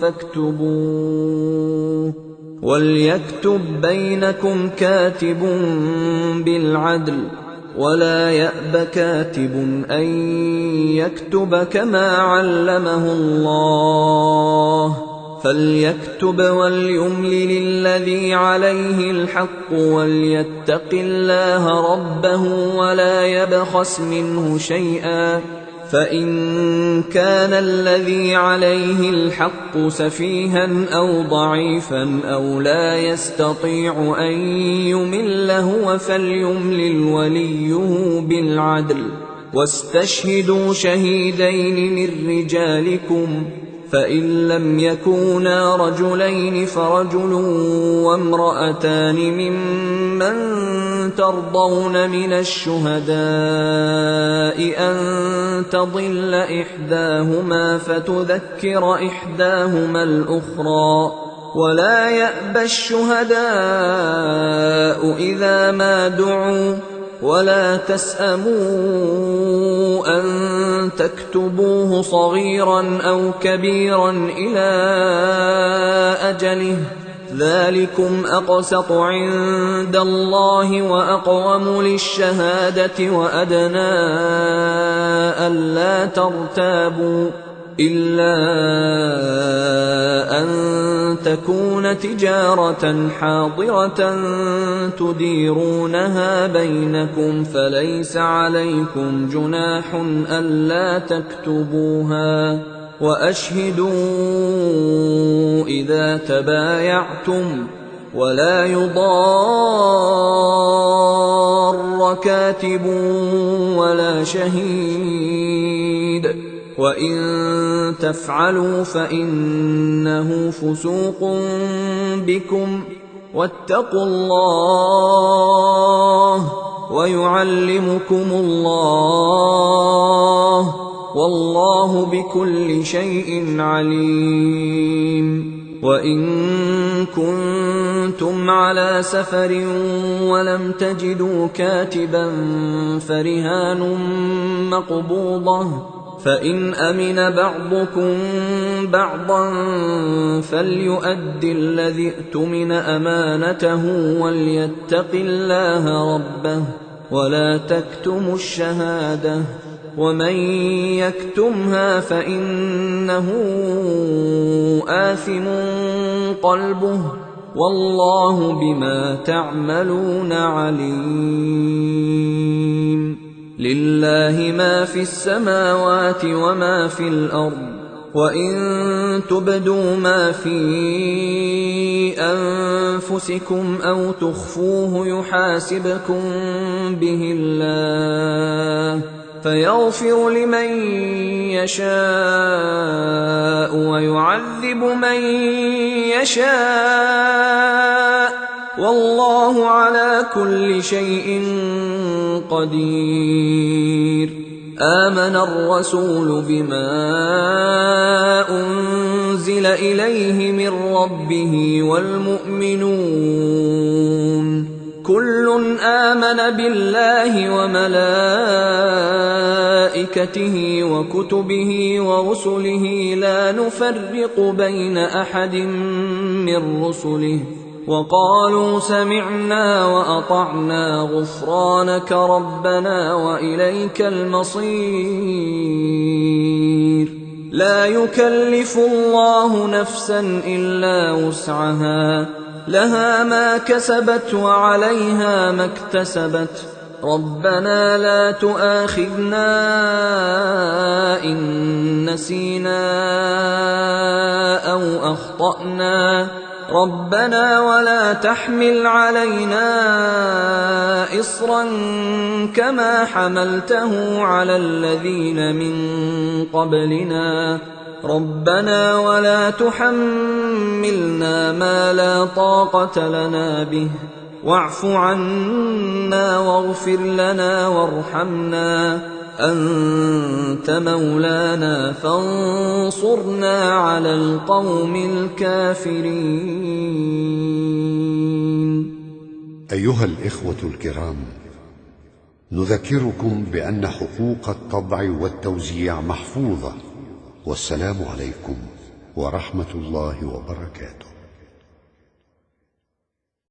S1: فاكتبوه وليكتب بينكم كاتب بالعدل ولا يأب كاتب أن يكتب كما علمه الله فليكتب وليملل الذي عليه الحق وليتق الله ربه ولا يبخس منه شيئا فإن كان الذي عليه الحق سفيها أو ضعيفا أو لا يستطيع أن يمل هو فليملل وليه بالعدل، واستشهدوا شهيدين من رجالكم، فإن لم يكونا رجلين فرجل وامرأتان ممن ترضون من الشهداء أن تضل إحداهما فتذكر إحداهما الأخرى، ولا يأبى الشهداء إذا ما دعوا، ولا تسأموا أن تكتبوه صغيرا أو كبيرا إلى أجله، ذلكم أقسط عند الله وأقوم للشهادة وأدنى ألا ترتابوا، إلا أن تكون تجارة حاضرة تديرونها بينكم فليس عليكم جناح ألا تكتبوها، وأشهدوا إذا تبايعتم، ولا يضار كاتب ولا شهيد، وإن تفعلوا فإنه فسوق بكم، واتقوا الله ويعلمكم الله، والله بكل شيء عليم. وإن كنتم على سفر ولم تجدوا كاتبا فرهان مقبوضة، فإن أمن بعضكم بعضا فليؤد الذي ائتمن أمانته وليتق الله ربه، ولا تكتموا الشهادة، ومن يكتمها فإنه آثم قلبه، والله بما تعملون عليم. لله ما في السماوات وما في الأرض، وإن تبدوا ما في أنفسكم أو تخفوه يحاسبكم به الله، فيغفر لمن يشاء ويعذب من يشاء، والله على كل شيء قدير. آمن الرسول بما أنزل إليه من ربه والمؤمنون كل آمن بالله وملائكته وكتبه ورسله لا نفرق بين أحد من رسله، وقالوا سمعنا وأطعنا غفرانك ربنا وإليك المصير. لا يكلف الله نفسا إلا وسعها، لها ما كسبت وعليها ما اكتسبت، ربنا لا تؤاخذنا إن نسينا أو أخطأنا، ربنا ولا تحمل علينا إصرا كما حملته على الذين من قبلنا، ربنا ولا تحملنا ما لا طاقة لنا به، واعف عنا واغفر لنا وارحمنا، أنت مولانا فانصرنا على القوم الكافرين.
S2: أيها الإخوة الكرام، نذكركم بأن حقوق الطبع والتوزيع محفوظة، والسلام عليكم ورحمة الله وبركاته.